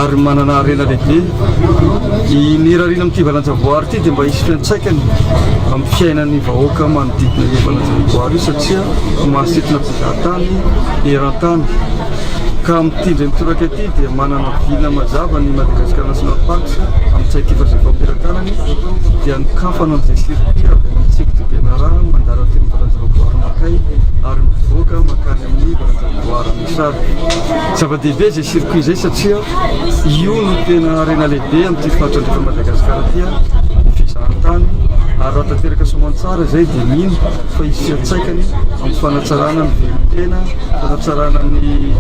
ary manana harena lehibe. Ny rarina amin'ity valan-javaboary ity dia mba hisy fiantsaikany amin'ny fiainan'ny vahoaka manodidina ny valan-javaboary io satria mahasitrana mpizahatany, eran-tany. Ka amin'ity indray mitoraka ity dia manana vilona mazava ny Madagascar National Parks amin'ny tsaik'efa izay fampirantanany dia nikafana amin'izay sirkuit avy amin'ny tsiko de Bemaraha mandalo teny valan-javaboary Makay ary mivoaka makany amin'ny valan-javaboary Misary. Zava-dehibe izay sirkuit izay satria io no tena harena lehibe amin'ity faritra andrefa Madagasikara ity ny fizahan-tany ary raha tanteraka soamantsara izay dia mino fa hisy fiantsaikany amin'ny fanatsarana ny velon-tena, fanatsarana ny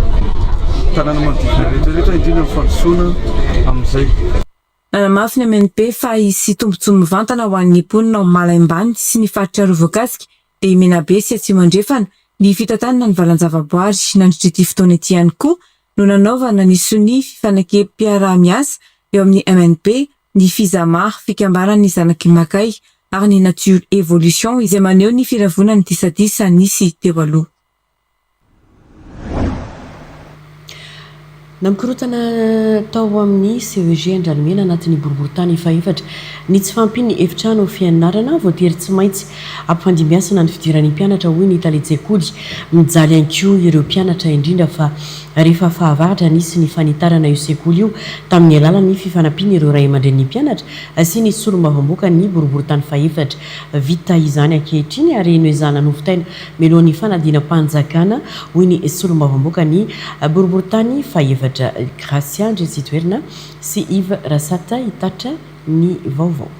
tanàna manodidina rehetrarehetra indrindra ny fandrosoana amin'izay. Nanamafy ny MNP fa hisy tombotsoa mivantana ho an'ny mponina ao Malaimbany sy ny faritra Rovokaska dia Menabe sy Atsimo Andrefana ny fitantanana ny valan-javaboary nandritra ity fotoana ity ihany koa no nanaovana ny sony fifanakam-piarah-miasa eo amin'ny MNP, ny fizamary fikambanany zanaky Makay ary ny Nature Evolution izay maneho ny firavonany disadisa nisy teo aloha. Namkorotana tao amin'ny CEG Andranomena anatin'ny boriboritany faefatra ny tsy fampiny efitrano fianarana voatery tsy maintsy ampifandimbiasana ny fidiran'ny mpianatra hoy ny Taletsekoly mijaly anko ireo mpianatra indrindra fa rehefa fahavaratra nisy ny fanitarana io sekoly io tamin'ny alalan'ny fifanampiana ireo ray aman-dren'ny mpianatra sy ny solombavamboaka ny boriboritany faefatra vita izany ankehitriny ary noezahana novotaina melohan'ny fanadinam-panjakana hoy ny solombavamboaka ny boriboritany faefatra Gracia Ndresitoerina sy Yves Rasata hitatra ny vaovao.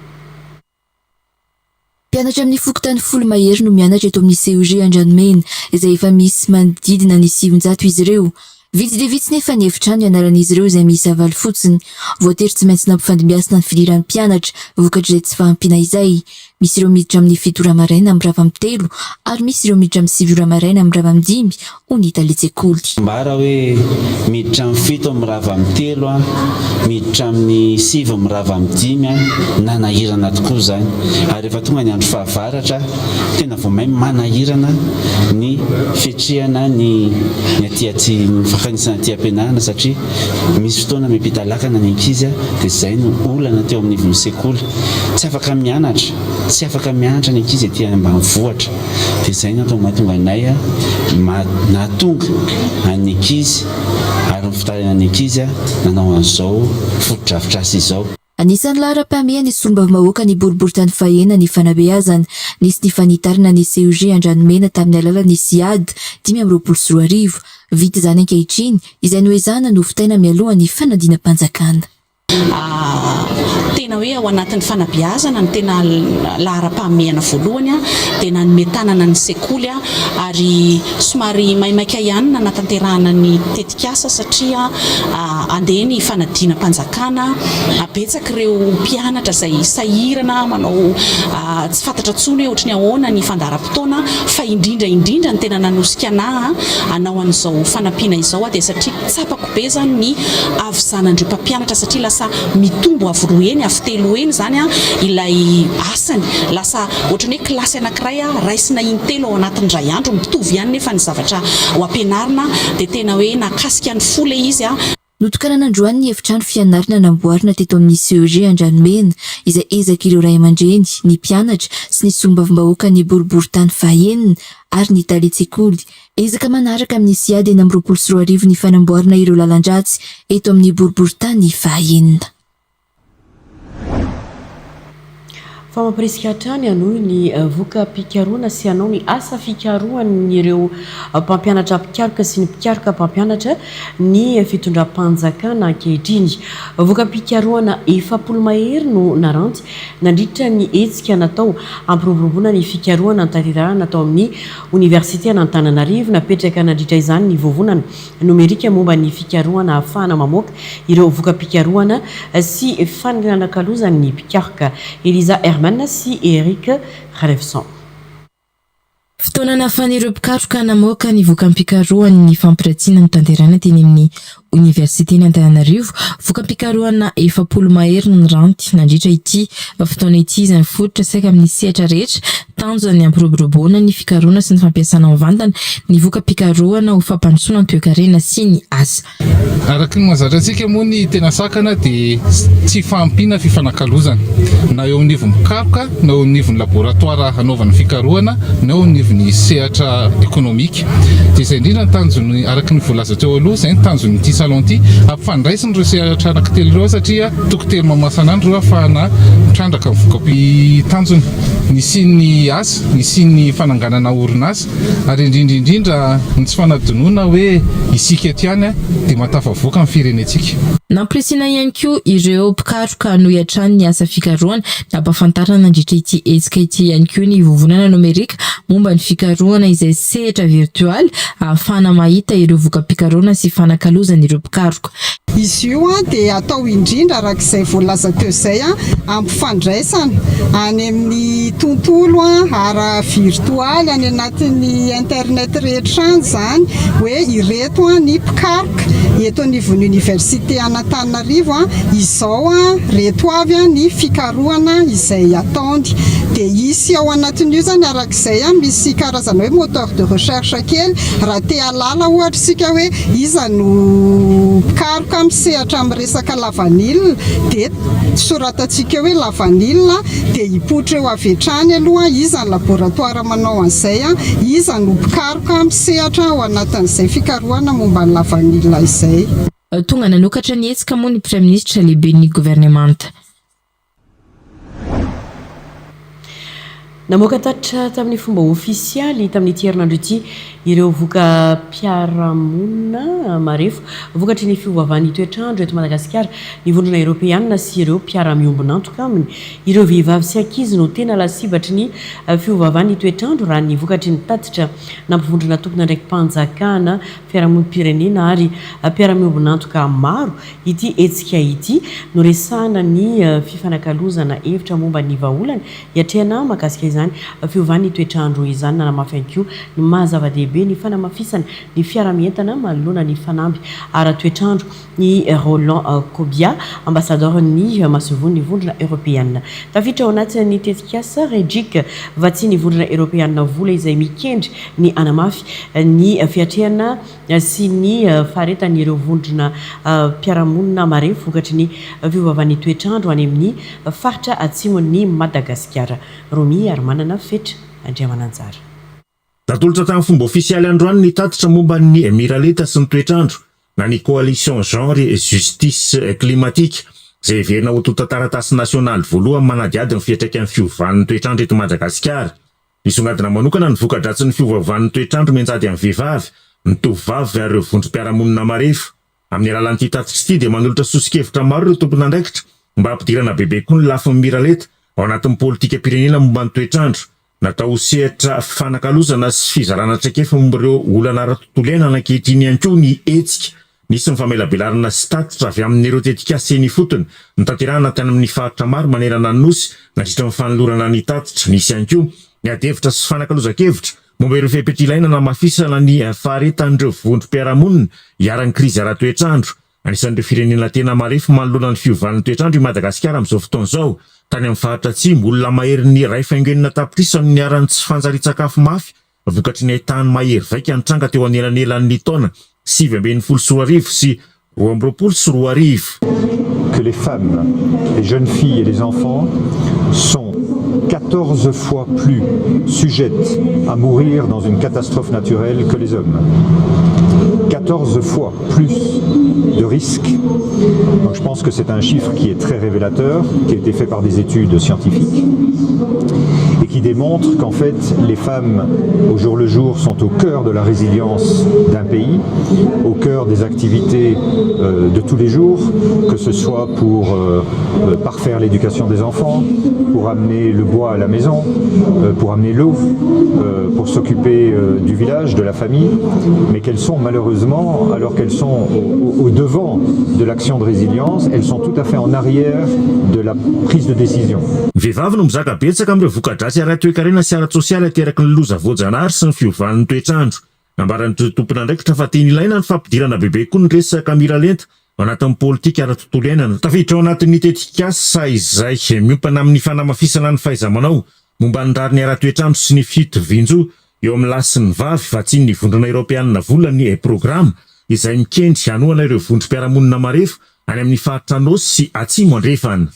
Mpianatra amin'ny fokotany folo mahery no mianatra eto amin'ny CEG Andranomena izay efa misy manodidina ny 700 izy ireo. Vitsy dia vitsy nefa ny efitrano ianaran'izy ireo izay misy avaly fotsiny voatery tsy maintsy nampifandimbiasana ny fidiran'ny mpianatra vokatra izay tsy fahampiana izay. Misy ireo miditra amin'ny 7 ora maraina amin'ny rava amin'ny 3 ary misy ireo miditra amin'ny 7 ora maraina amin'ny rava amin'ny 5 hoy ny Taletsekoly. Mbara hoe miditra amin'ny 7 amin'ny rava amin'ny 3 miditra amin'ny 7 amin'ny rava amin'ny 5 nanahirana tokoa zany ary rehefa tonga ny andro fahavaratra tena vao mahay manahirana ny fiatrehana ny aty fakanisana aty ampianarana satria misy fotoana miampita lakana ny ankizy dia izay no olana teo amin'ny nivon'ny sekoly tsy afaka mianatra ny ankizy aty ambanivohitra dia izay no mahatonga anay nahatonga any ankizy ary nyfitarana ny ankizy nanao an'izao fotodrafitrasa izao. Anisan'ny lahara-pameha ny solombavambahoaka ny boriboritany fahena ny fanabeazana nisy ny fanitarana ny CEG Andranomena tamin'ny alalan'ny SIAD 524 vita izany ankehitriny izay noezahana novotaina mialoha ny fanadinam-panjakana. Tena hoe ao anatin'ny fanabeazana ny tena lahara-pahamehana voalohany dia nanometanana ny sekoly ary somary maimaika ihany natanterahana ny tetikasa satria andeha ny fanadinam-panjakana betsaka ireo mpianatra izay sahirana manao tsy fantatra tsony hoe ohatry ny ahoana ny fandaharam-potoana fa indrindra ny tena nanosika anahy anao an'izao fanampiana izao dia satria tsapako be zany ny avizanandreo mpampianatra satria lasa mitombo avoroeny avitelo eny zany ilay asany lasa ohatrany hoe kilasy anankiray raisina intelo ao anatin'ny ray andro mitovy ihany nefa ny zavatra ho ampianarina dia tena hoe nakasika ny fola izy Notokana androany ny efitrano fianarana namboarina teto amin'ny CEG Andranomena izay ezaka ireo ray aman-dreny, ny mpianatra sy ny solombavambahoaka ny boriboritany fahaenina ary ny Taletsekoly. Ezaka manaraka amin'ny SIAD 2024 ny fanamboarana ireo lalan-dratsy eto amin'ny boriboritany fahaenina. Famaprisika hatrany anoy ny voka pikaroana sy anao ny asa fikaroany ireo mpampianatra mpikaroka sy ny mpikaroka mpampianatra ny fitondram-panjakana ankehitriny. Voka pikaroana 700 mahery no naranty nandritra ny hetsika natao ampiroboroboana ny fikaroana tanterahana natao amin'ny Université Antananarivo napetraka nandritra izany ny vovonana nomerika momba ny fikaroana ahafahana mamoaka ireo voka pikaroana sy fananakalozany ny mpikaroka. Eliza Herman sy Eric Ralefson. Fotoana nafan'ireo mpikaroka namoaka ny voka-pikaroany ny fampiratsiana ny tanterana teny amin'ny Universitény Antananarivo voka-pikarohana 7 mahery no niranty nandritra ity fotoana ity izany fototra saika amin'ny sehatra rehetra tanjony ampiroboroboana ny fikarohana sy ny fampiasana mivantana ny voka-pikarohana ho fampandrosoana ny toe-karena sy ny asa. Araky ny mahazatra antsika moa ny tena sakana dia tsy fahampiana fifanakalozana na eo amin'ny mikaroka na eo amin'ny laboratoire hanaovana fikarohana na eo amin'ny sehatra ekonomika. Dia izay indrindra ny tanjony araky ny voalaza teo aloha izay ny tanjony ity salon ity ampifandraisiny ireo sehatra anankitelo ireo satria dokotera mamasana andro ireo ahafahana mitrandraka ny tanjony ny sy ny asa ny sy ny fananganana orinasa ary indrindra ny tsy fanadinoana hoe isika eto ihany dia matafavoaka amin'ny firenentsika. Nampirisina ihany koa ireo mpikaroka no hiatrany ny asa fikarohana nampahafantarana nandritra ity hetsika ity ihany koa ny vovonana nomerika momba ny fikarohana izay sehatra virtualy ahafahana mahita ireo voka-pikarohana sy fanakalozana ireo mpikaroka. Izy io dia atao indrindra arak'izay voalaza teo izay ampifandraisana any amin'ny tontolo ara virtualy any anatin'ny internet rehetra any zany hoe ireto ny mpikaroka eto anivon'ny université Antananarivo izao reto avy ny fikarohana izay ataony dia isy ao anatin'io zany arak'izay misy karazana hoe moteur de recherche kely raha te alala ohatra sika hoe iza no mpikaroka misehatra amin'ny resaka lavanilina dia soratantsika hoe lavanilina dia hipoitra eo avetrany aloha iza ny laboratoire manao an'izay iza no mpikaroka misehatra ao anatin'izay fikarohana momba ny lavanilina izay. Tonga nanokatra ny hetsika moa ny Premier Ministre lehibe ny gouvernemanta. Namoaka tatitra tamin'ny fomba ofisialy tamin'ity herinandro ity ireo voka-piarahamonina marefo vokatry ny fiovaovan'ny toetrandro eto Madagasikara ny vondrona Europeanina sy ireo mpiara-miombona antoka aminy ireo vehivavy sy ankizy no tena lasibatry ny fiovaovan'ny toetrandro raha ny vokatry ny tatitra nampivondrona tompona ndraiky mpanjakana fiarahamonim-pirenena ary mpiara-miombona antoka maro ity hetsika ity no resahana ny fifanakalozana hevitra momba ny vahaolana hiatrehana mahakasika izany fiovan'ny toetrandro izany nanamafy ihany koa ny mahazava-dehibe ny fanamafisana ny fiara-mientana manoloana ny fanamby ara-toetrandro ny Roland Kobia ambassadeur ny masovony vondrona Europeanina tafiditra ao anatin'ny tetikasa Redjik vatsiny vondrona Europeanina vola izay mikendry ny anamafy ny fiatrehana sy ny faharetany ireo vondrona mpiarahamonina marefo vokatry ny fiovaovan'ny toetrandro any amin'ny faritra atsimon'ny Madagasikara. Romi ary manana fetra andriamananjara. Tatolotra tamin'ny fomba ofisialy androany ny tatitra momba ny miraleta sy ny toetrandro na ny coalition genre et justice climatique izay verina ho tantaratasy nasionaly voalohany manadiady ny fiatraikany fiovan'ny toetrandro eto Madagasikara. Misongadina manokana ny voka-dratsy ny fiovaovan'ny toetrandro menjady amin'ny vehivavy, ny tovovavy ary ireo vondrom-piarahamonina marefo. Amin'ny alalan'ity tatitra ity dia manolotra sosikevitra maro ireo tompon'andraikitra mba hampidirana bebe koa ny lafin'ny miraleta ao anatin'ny politika pirenena momba ny toetrandro. Natao sehatra fanakalozana sy fizarana traikefa momba ireo olana ara-tontolo iainana ankehitriny ihany koa ny hetsika. Nisy ny famelabelarana sy tatitra avy amin'ireo tetikasa eny fotony ny tanterahana tany amin'ny faritra maro manerana ny nosy nandritra ny fanolorana ny tatitra. Nisy ihany koa ny ady-hevitra sy fanakalozan-kevitra momba ireo fepetrilaina na mafisana ny faharetan'ireo vondrom-piarahamonina hiaran'ny krizy ara-toetrandro. Anisan'ireo firenena tena marefo manoloana ny fiovan'ny toetrandro i Madagasikara amin'izao fotoana izao. Tany amin'ny faritra atsimo olona mahery ny ray faingenina tapitrisa ny niaran'ny tsy fanjari-tsakafo mafy vokatry ny ahitany mahery vaika nitranga teo anelanelan'ny taona 2024 sy 2024. Que les femmes, les jeunes filles et les enfants sont 14 fois plus sujettes à mourir dans une catastrophe naturelle que les hommes. 14 fois plus de risques. Donc je pense que c'est un chiffre qui est très révélateur, qui a été fait par des études scientifiques et qui démontre qu'en fait les femmes au jour le jour sont au cœur de la résilience d'un pays, au cœur des activités de tous les jours, que ce soit pour parfaire l'éducation des enfants, pour amener le bois à la maison, pour amener l'eau, pour s'occuper du village, de la famille, mais qu'elles sont malheureusement, alors qu'elles sont au devant de l'action de résilience, elles sont tout à fait en arrière de la prise de décision. Vehivavy no mizaka betsaka amin'ireo voka-dratsy ara-toe-karena sy ara-tsosialy ateraky ny loza voajanahary sy ny fiovan'ny toetrandro. nambaran'ny tompon'andraikitra fa tiany ilaina ny fampidirana bebe koa ny resaka miralenta ao anatin'ny politika ara-tontolo iainana. Tafiditra ao anatin'ny tetikasa izay miompana amin'ny fanamafisana ny fahaiza-manao momba ny rariny ara-toetrandro sy ny fitovinjo eo amin'ny lasin'ny vavy vatsiny ny vondrona Eoropeanina volany programa izay mikendry hanohana ireo vondrom-piarahamonina marefo any amin'ny faritra Anosy sy Atsimo andrefana.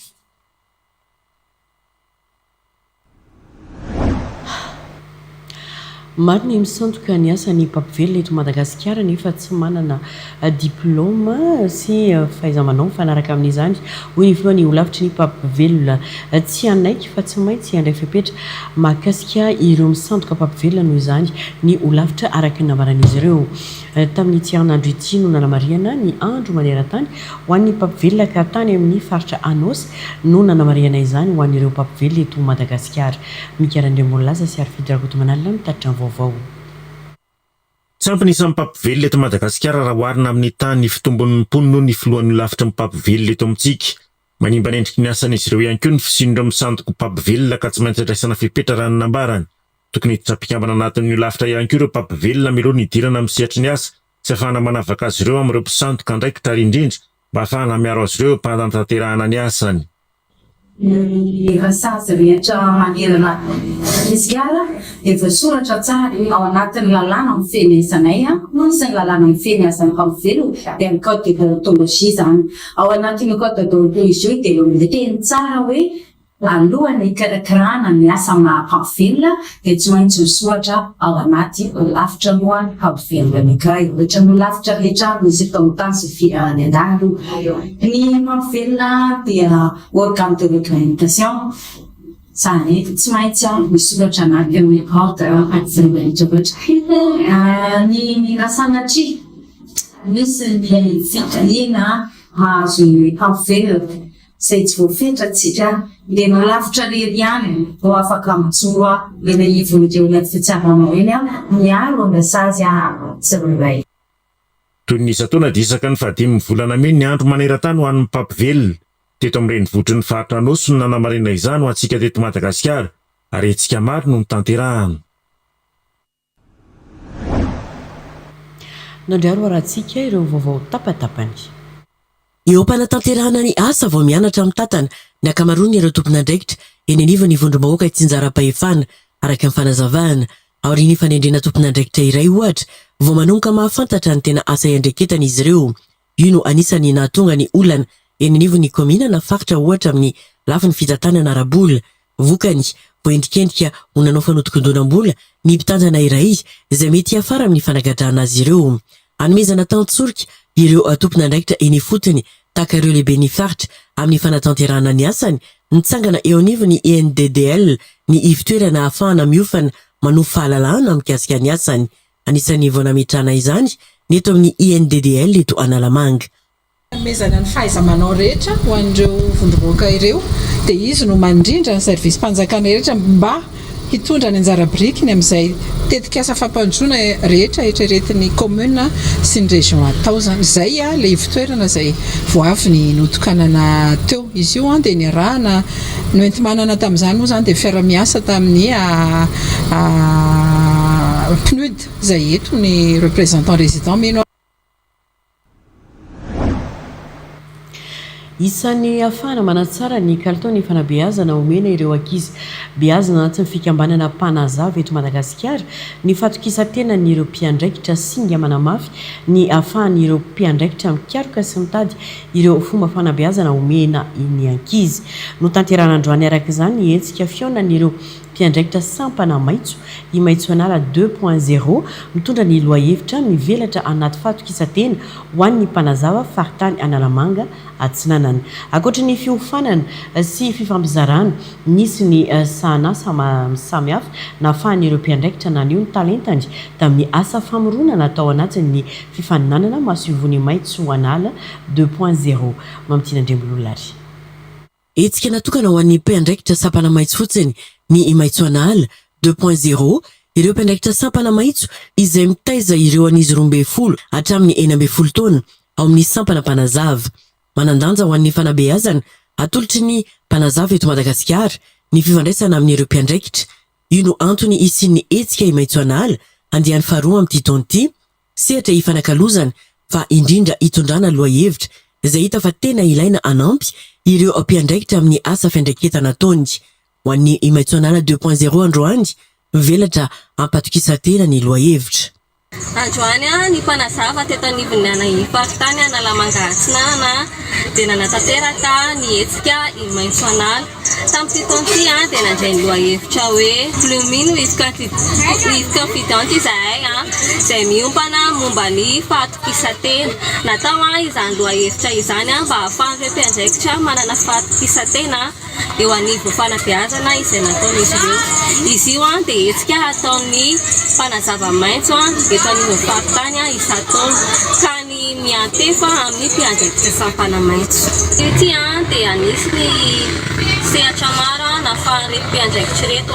Maro ny misantoka ny asan'ny mpapivelona eto Madagasikara nefa tsy manana diplôma sy fahaiza-manao mifanaraka amin'izany. Hoy ny voalohany holavitry ny mpapivelona tsy anaiky fa tsy maintsy andray fepetra mahakasika ireo misantoka mpapivelona noho izany ny holavitra araka ny nambaran'izy ireo. Tamin'ny tian'andro ity no nanamariana ny andro maneran-tany ho an'ny mpapivelona ka tany amin'ny faritra Anosy no nanamariana izany ho an'ireo mpapivelona eto Madagasikara. Mikarandremolaza sy Arfidrakoto Manalina mitatitra vaovao. Tsampy ny isan'ny mpapivelona eto Madagasikara raha oharina amin'ny tany fitombon'ny mponino ny filohan'ny lavitra mpapivelona eto amintsika. Manimba ny endriky ny asan'izy ireo ihany koa ny fisinireo misantoka mpapivelona ka tsy maintsy andraisana fepetra raha ny nambarany. Tokony hitsapikambana anatin'ny lavitra ihany koa ireo mpapivelona miloha ny idirana amin'ny sehatry ny asa sy ahafahana manavaka azy ireo amin'ireo mpisantoka andraikitra ary indrindra mba ahafahana miaro azy ireo mpanantanterahana ny asany. Rasazy rehetra manerana Madagasikara efa soratra tsara ao anatin'ny lalàna mifenesanay no isan'ny lalàna mifenesan'ny mpapivelona dia ny code de déontologie zany. Ao anatin'ny code de déontologie dia miteny tsara hoe alohany hikarakarana ny asa maha-mpapivelona dia tsy maintsy misoratra ao anaty lavitra moa mpapivelona anankiray. Ohatra ny lavitra rehetra misy eto amin'ny tany sy fianarana. Ny mpapivelona dia organe de réglementation zany tsy maintsy misoratra anaty amin'ny code mpapivelona. Ny rasanatria misy ny fitaliana azo mpapivelona izay tsy voafetratsika dia ny lavitra rery ihany no afaka mijoro ilay ivon'ireo anaty fitsarana eny miaro andrasazy tsirairay. Toy ny isan-taona dia isaka ny 15 volana May ny andro maneran-tany ho an'ny mpapivelona teto amin'ny renivohitr'ny faritra Anosy no nanamarena izany ho antsika teto Madagasikara ary antsika maro no nitanterahana. Nandraro arahantsika ireo vaovao tapatapany. Eo am-panatanterahana ny asa vao mianatra amin'ny tantana ny akamaroany ireo tompon'andraikitra eny aniva ny vondrom-bahoaka tsinjara-pahefana araka ny fanazavahana ao ry ny fanendrena tompon'andraikitra iray ohatra vao manomboka mahafantatra ny tena asa iandreketana izy ireo. Io no anisany nahatonga ny olana eny aniva ny komina nafaritra ohatra amin'ny lafin'ny fitantanana arabola vokany vao endrikendrika ho nanao fanotokodonam-bola ny mpitanjana iray izay mety afara amin'ny fanagadrana azy ireo. Anomezana tantsorika ireo tompon'andraikitra eny fotony tahaka ireo lehibe ny faritra amin'ny fanatanterahana ny asany nitsangana eo anivo ny INDDL ny ivitoerana ahafahana miofana manohy fahalalahana mikasika ny asany. Anisan'ny vao nametrahana izany ny eto amin'ny INDDL eto Analamanga. Mezana ny fahaiza-manao rehetra ho an'ireo vondrom-bahoaka ireo dia izy no mandrindra ny service mpanjakana rehetra mba hitondra ny anjara birikiny amin'izay tetikasa fampandroana rehetra eritreretin'ny commune sy ny région atao zany. Izay ilay fitoerana izay vao avy ny notokanana teo. Izy io dia ny arahana no enti-manana tamin'izany moa zany dia fiara-miasa tamin'ny PNUD izay eto ny représentant résident mino. Isan'ny ahafahana manatsara ny kalitao ny fanabeazana omena ireo ankizy beazana anatin'ny fikambanana mpanazava eto Madagasikara ny fatokisa-tena ny ireo mpiandraikitra singa manamafy ny ahafahan'ireo mpiandraikitra mikaroka sy mitady ireo fomba fanabeazana omena ny ankizy. No tanterahana androany araka izany ny hetsika fiaonan'ireo mpiandraikitra sampana maitso i maitso anala 2.0 mitondra ny loahevitra mivelatra anaty fatokisa-tena ho an'ny mpanazava faritany Analamanga Atsinanana. Ankoatra ny fiofanana sy fifampizarana nisy ny sahanasa samihafa nahafahan'ireo mpiandraikitra naneo ny talentany tamin'ny asa famorona natao anatin'ny fifaninanana masivony maitso anala 2.0 Mamtinandrembololary. Etsika natokana ho an'ny mpiandraikitra sampana maitso fotsiny ny maitso anala 2.0 ireo mpiandraikitra sampana maitso izay mitaiza ireo an'izy 12 hatramin'ny 14 taona ao amin'ny sampana mpanazava. Manandanja ho an'ny fanabeazana atolotry ny mpanazava eto Madagasikara ny fifandraisana amin'ireo mpiandraikitra. Io no antony isin'ny etsika i maitso anala andiany faharoa amin'ity taona ity sehatra ifanakalozana fa indrindra itondrana lohahevitra izay hita fa tena ilaina anampy ireo mpiandraikitra amin'ny asa fiandraiketana ataony. Ho an'ny Imaitsoanala 2.0 androany mivelatra ampatokisatena ny lohahevitra. Androany ny mpanazava teto anivon'ny anahifaritany analamangahitsinana dia nanatanteraka ny hetsika Imaitsoanala. Tamin'ity taona ity dia nandray ny lohahevitra hoe plumino isika fidante izahay izay miompana momba ny fahatokisatena. Natao izany lohahevitra izany mba ahafahan'ireo mpiandraikitra manana fahatokisatena eo anivon'ny fanabeazana izay nataon'izy ireo. Izy io dia hetsika ataon'ny mpanazava maitso eto anivon'ny faritany isan-taona ka ny miantefa amin'ny mpiandraikitra sampana-maitso. Ity dia anisy sehatra maro nahafahan'ireto mpiandraikitra reto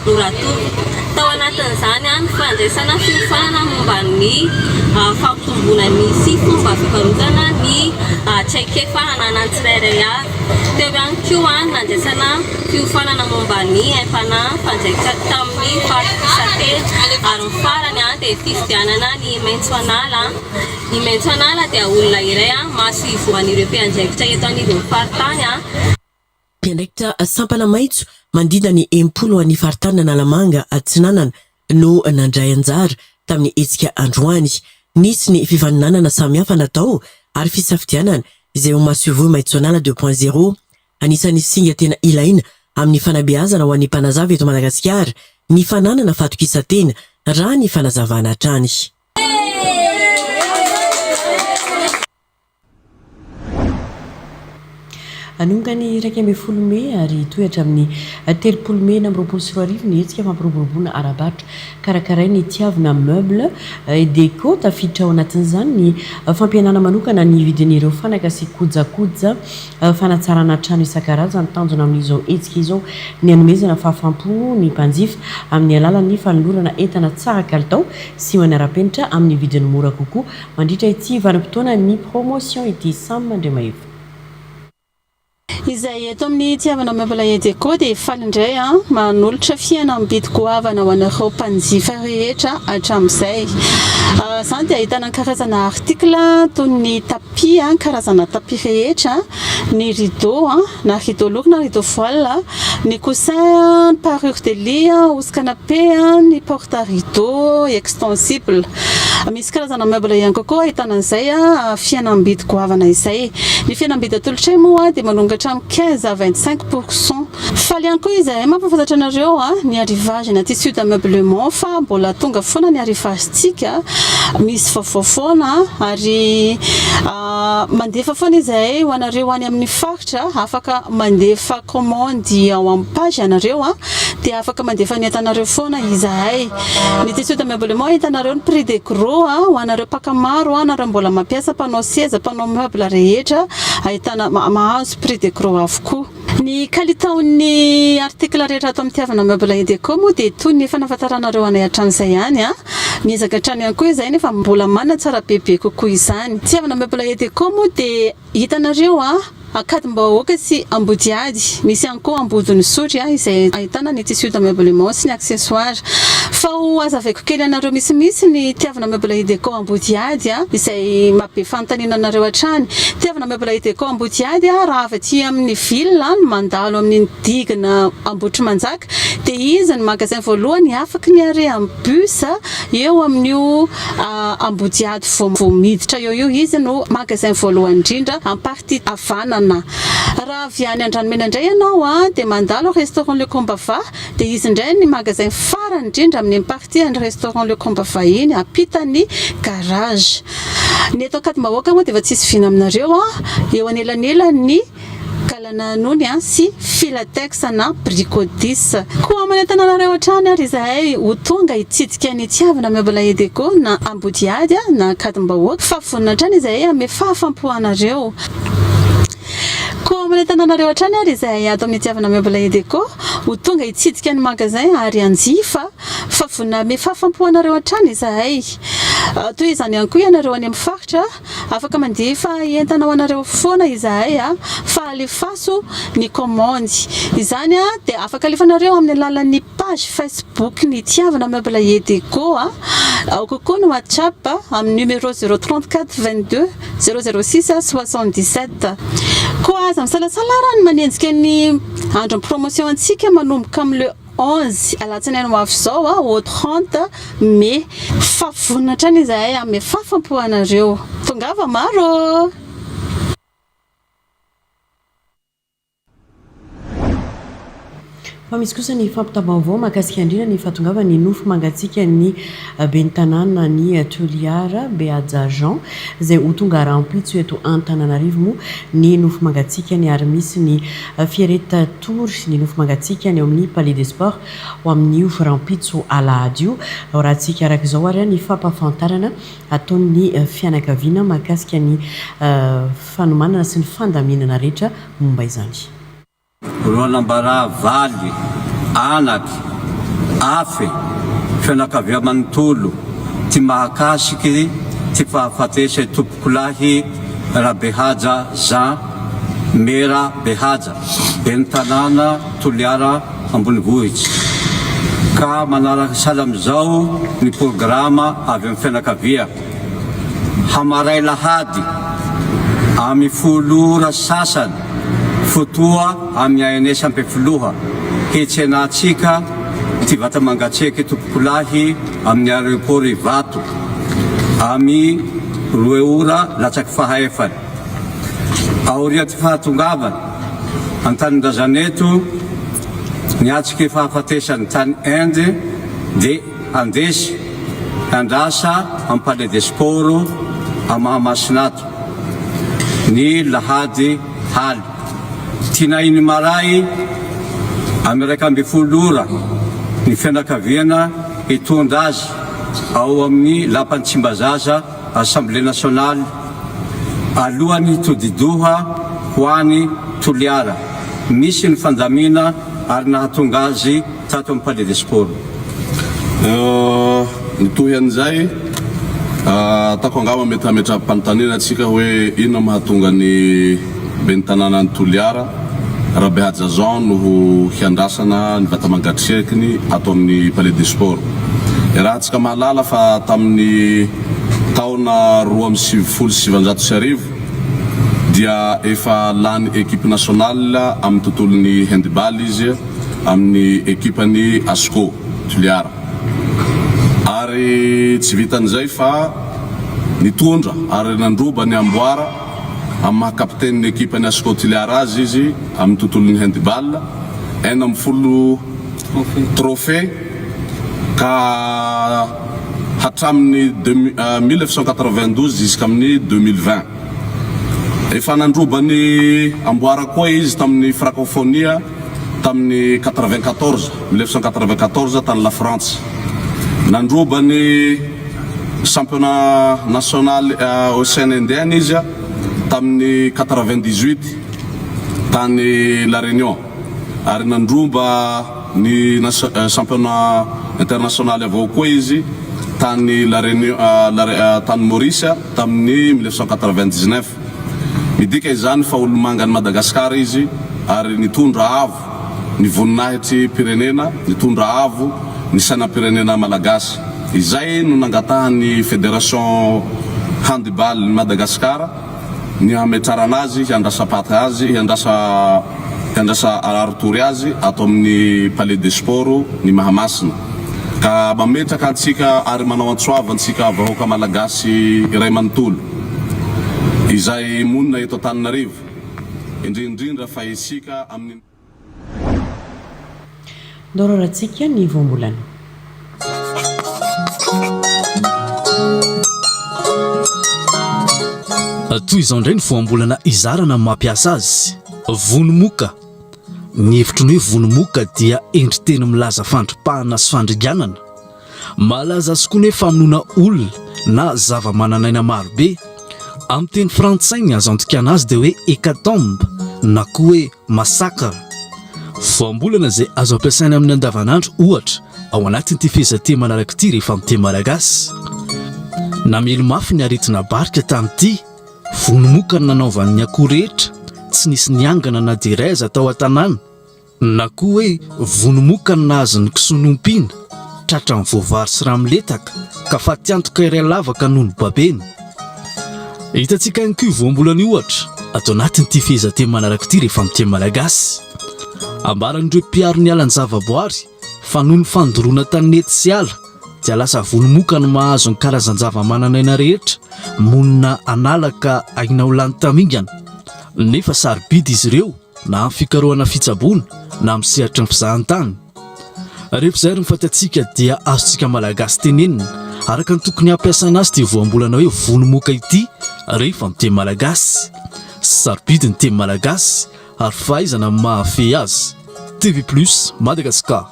noratoro. Tao anatin'izany ny fandraisana fiofanana momba ny fampitomboana ny sy fomba fivarotana ny traikefa ananan'ny tsirairay avy. Teo ihany koa nandraisana fiofanana momba ny haim-pana fandraikitra tamin'ny fahatokisatena ary ny farany dia fifidianana ny Imaitsoanala. Ny Imaitsoanala dia olona iray maso ivoan'ireo mpiandraikitra eto anivon'ny faritany. Mpiandraikitra sampana maitso mandida ny 10 any faritany Analamanga Atsinanana no nandray anjara tamin'ny hetsika androany. Nisy ny fifaninanana samihafa natao ary fisafidianana izay ho mahasovo Imaitsoanala 2.0. Anisan'ny singa tena ilaina amin'ny fanabeazana ho an'ny mpanazava eto Madagasikara ny fananana fahatokisatena raha ny fanazavana hatrany. Anongany 12 Mey ary toetra amin'ny 13 Mey na 24 ny hetsika fampiroboroboana arabatra karakaray ny tiavina meuble déco tafiditra ao anatin'izany ny fampianana manokana ny vidin'ireo fanaka sy kojakoja fanatsarana trano isan-karazany tanjona amin'izao hetsika izao ny anomezana fahafampo ny mpanjifa amin'ny alalan'ny fanolorana entana tsara kalitao sy manara-penitra amin'ny vidiny mora kokoa mandritra ity vanim-potoana ny promotion ity samy mandremahefa. Izay eto amin'ny tiavana meuble déco dia falindray manolotra fiaina mibidy goavana ho anareo mpanjifa rehetra hatramin'izay. Izany dia ahitana karazana artikla toy ny tapis karazana tapis rehetra, ny rideau na rideau loko na rideau voile, ny coussin, ny parure de lit, housse canapé, ny porte rideau extensible. Misy karazana meuble ihany koa ahitana an'izay fihenam-bidy goavana izay. Ny fihenam-bidy atolotra moa dia manongatra amin'ny 15 à 25%. Faly ihany koa izay mampafantatra anareo ny arrivage na tissu d'ameublement fa mbola tonga foana ny arrivagentsika. Misy vaovao foana ary mandefa foana izay ho anareo any amin'ny faritra afaka mandefa commande ao amin'ny page anareo dia afaka mandefa ny entanareo foana izahay. Ny tissu d'ameublement hitanareo ny prix de gros ho anareo mpaka maro anareo mbola mampiasa mpanao seza mpanao meuble rehetra ahitana mahazo prix de gros avokoa. Ny kalitaon'ny artikla rehetra ato amin'ny tiavana meuble déco moa dia toy ny fanafantaranareo anay hatramin'izay ihany miezaka hatrany ihany koa izay nefa mbola manana tsara bebe kokoa izany. Tiavana meuble déco moa dia hitanareo akadimbahoaka sy ambodiady. Misy ihany koa ambodiny sotry izay ahitana ny tissu d'ameublement sy ny accessoire. Fa ho azavaiko kely anareo misimisy ny tiavana meuble déco ambodiady izay mabe fanontaniana anareo hatrany. Tiavana meuble déco ambodiady raha avy aty amin'ny ville no mandalo amin'ny digina Ambotrimanjaka dia izy ny magasin voalohany afaka ny are amin'ny bus eo amin'io ambodiady vao miditra eo izy no magasin voalohany indrindra amin'ny partie havanana. Raha avy any Andranomena indray ianao dia mandalo restaurant Le Combava dia izy indray ny magasin farany indrindra amin'ny partie ny restaurant Le Combava iny ampitany garage. Ny eto Akadimbahoaka moa dia efa tsisy vina aminareo eo anelanelany Galana Nony sy Filatex na Bricodis. Koa manentana anareo hatrany ary izahay ho tonga hitsidika ny tiavana meuble déco na ambodiady na Akadimbahoaka fa vonina hatrany izahay ame fahafampo anareo. Koa manentana anareo hatrany ary izahay ato amin'ny tiavana meuble déco ho tonga hitsidika ny magasin ary anjifa fa vonina ame fahafampo anareo hatrany izahay. toy izany ihany koa ianareo any amin'ny faritra afaka mandefa entana ho anareo foana izahay fa alefaso ny commande izany dia afaka alefanareo amin'ny alalan'ny page Facebook ny Tiavana Meuble et Déco au kokoa no WhatsApp amin'ny numéro 034 22 006 77 koa aza misalasala ny manenjika ny andro promotion antsika manomboka amin'ny le 11 alatsinainy ho avy zao au 30 mai fafona trany izahay amin'ny fafampoanareo tongava maro. Fa misy kosa ny fampitavam-bao mahakasika indrindra ny fahatongava ny nofo mangatsika ny bentanana ny Toliara Behaja Jean izay ho tonga rampitso eto Antananarivo moa ny nofo mangatsika ny ary misy ny Fiereta Tour ny nofo mangatsika ny amin'ny Palais des Sports ho amin'ny rampitso alahady io raha antsika araka izao ary ny fampafantarana ataon'ny fianakaviana mahakasika ny fanomanana sy ny fandaminana rehetra momba izany. Roanambara valy anaky afy fianakavia manontolo ty mahakasiky ty fahafatesa tompoko lahy Rabehaja Jean Mera Behaja ben'ny tanàna Toliara Ambonivohitsy ka manaraka salam zao ny programa avy amin'ny fianakavia hamaray lahady amy folora sasany fotoa amin'ny ANS Ampefoloha hitsenatsika ty vata mangatseka tompoko lahy amin'ny aéroport Ivato amin'ny 2 ora latsaky fahaefany aoria ty fahatongavany antanin-drazaneto niatsiky fahafatesany tany Inde de andesy andrasa amin'ny Palais des Sports a Mahamasinato ny lahady haly tinainy maray amin'ny 12 ora ny fianakaviana hitondra azy ao amin'ny lapan'ny Tsimbazaza Assemblée nationale alohan'ny todidoha ho any Toliara misy ny fandamina ary nahatonga azy tato amin'ny Palais des Sports. Nitohy an'izay atako angamba mety hametra-panontaniana atsika hoe ino mahatonga ny ben'ny tanàna ny Toliara Rabehaja Jean no hiandrasana ny vata mangatsekiny ato amin'ny Palais des Sports. Raha tsika mahalala fa tamin'ny taona 2019 dia efa lany ekipe nationale amin'ny tontolon'ny handball izy amin'ny ekipany Asco Toliara. Ary tsy vitan'izay fa nitondra ary nandroba ny amboara amin'ny maha-kapitaine ny ekipany Asco Toliara azy izy amin'ny tontolon'ny handball 40 trophée ka hatramin'ny 1992 jusqu'amin'ny 2020. Efa nandroba ny amboara koa izy tamin'ny francophonie tamin'ny 1994 tany la France. Nandroba ny championnat national Océan Indien izy tamin'ny 98 tany La Réunion. Ary nandroba ny championnat international avao koa izy tany La Réunion tany Maurice tamin'ny 1999. Midika izany fa olo mangany Madagasikara izy ary nitondra avo ny voninahitry pirenena, nitondra avo ny sainam-pirenena malagasy. Izay no nangatahan'ny Fédération handball Madagasikara ny hametrarana azy, hiandrasa-paty azy, hiandrasa aratory azy ato amin'ny Palais des Sports ny Mahamasina. Ka mametraka antsika ary manao antsoavantsika vahoaka malagasy iray manontolo. Izay monina eto Antananarivo. Indrindrindra fa isika amin'ny Dororatsika ny voambolana. Toy izao indray ny voambolana izarana mampiasa azy. Vonomoka. Ny hevitry ny hoe vonomoka dia endry teny milaza fandrimpahana sy fandringanana. Malaza azy koa ny famonoana olona na zava-mananaina marobe. Amin'ny teny frantsay ny azo antokiana azy dia hoe hécatombe na koa hoe massacre. Voambolana izay azo ampiasaina amin'ny andavanandro ohatra ao anatin'ity fehezanteny manaraka ity rehefa amin'ny teny malagasy. namelo mafy ny aretina barika tamin'ity vonomoka ny nanaovan'ny akoho rehetra tsy nisy niangana na deraiza tao an-tanàna na koa hoe vonomoka ny nahazo ny kisonompiana tratra ny voavary sy ramletaka ka fa tiantoka iray lavaka noho ny babeny. Hitantsika ihany koa voambolany ohatra atao anatin'ity fehezanteny manaraka ity rehefa amin'ny teny malagasy. Ambaran'ireo mpiaro ny alan'ny zavaboary fa noho ny fandoroana tanety sy ala dia lasa vonomoka ny mahazo ny karazan-javamananaina rehetra monina analaka aina ho lany tamingana nefa sarobidy izy ireo na amin'ny fikarohana fitsaboana na amin'ny sehatry ny fizahantany. Rehefa izay ny fatatsika dia azontsika malagasy tenenina araka ny tokony hampiasana azy dia voambolana hoe vonomoka ity rehefa amin'ny teny malagasy. Sarobidy ny teny malagasy ary fahaizana mahafehy azy. TV+ Madagascar.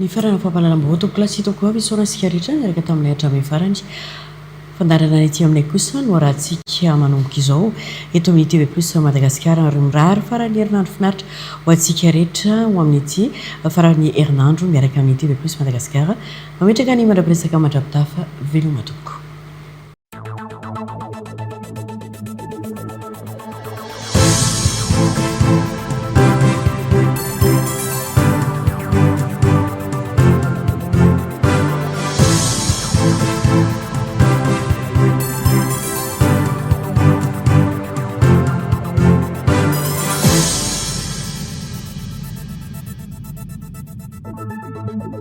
Ny farana fampalalam-baovao klasy hitako avy isaona sika rehetra niaraka taminay hatramin'ny farany. Fandarana ety aminay kosa no arahantsika manomboka izao eto amin'ny TV+ Madagascar ary mirary farany herinandro finaritra ho antsika rehetra ho amin'ny ity farany herinandro miaraka amin'ny TV+ Madagascar. Mametraka ny mandrapiresaka mandrapitafa veloma tompoko. Thank you.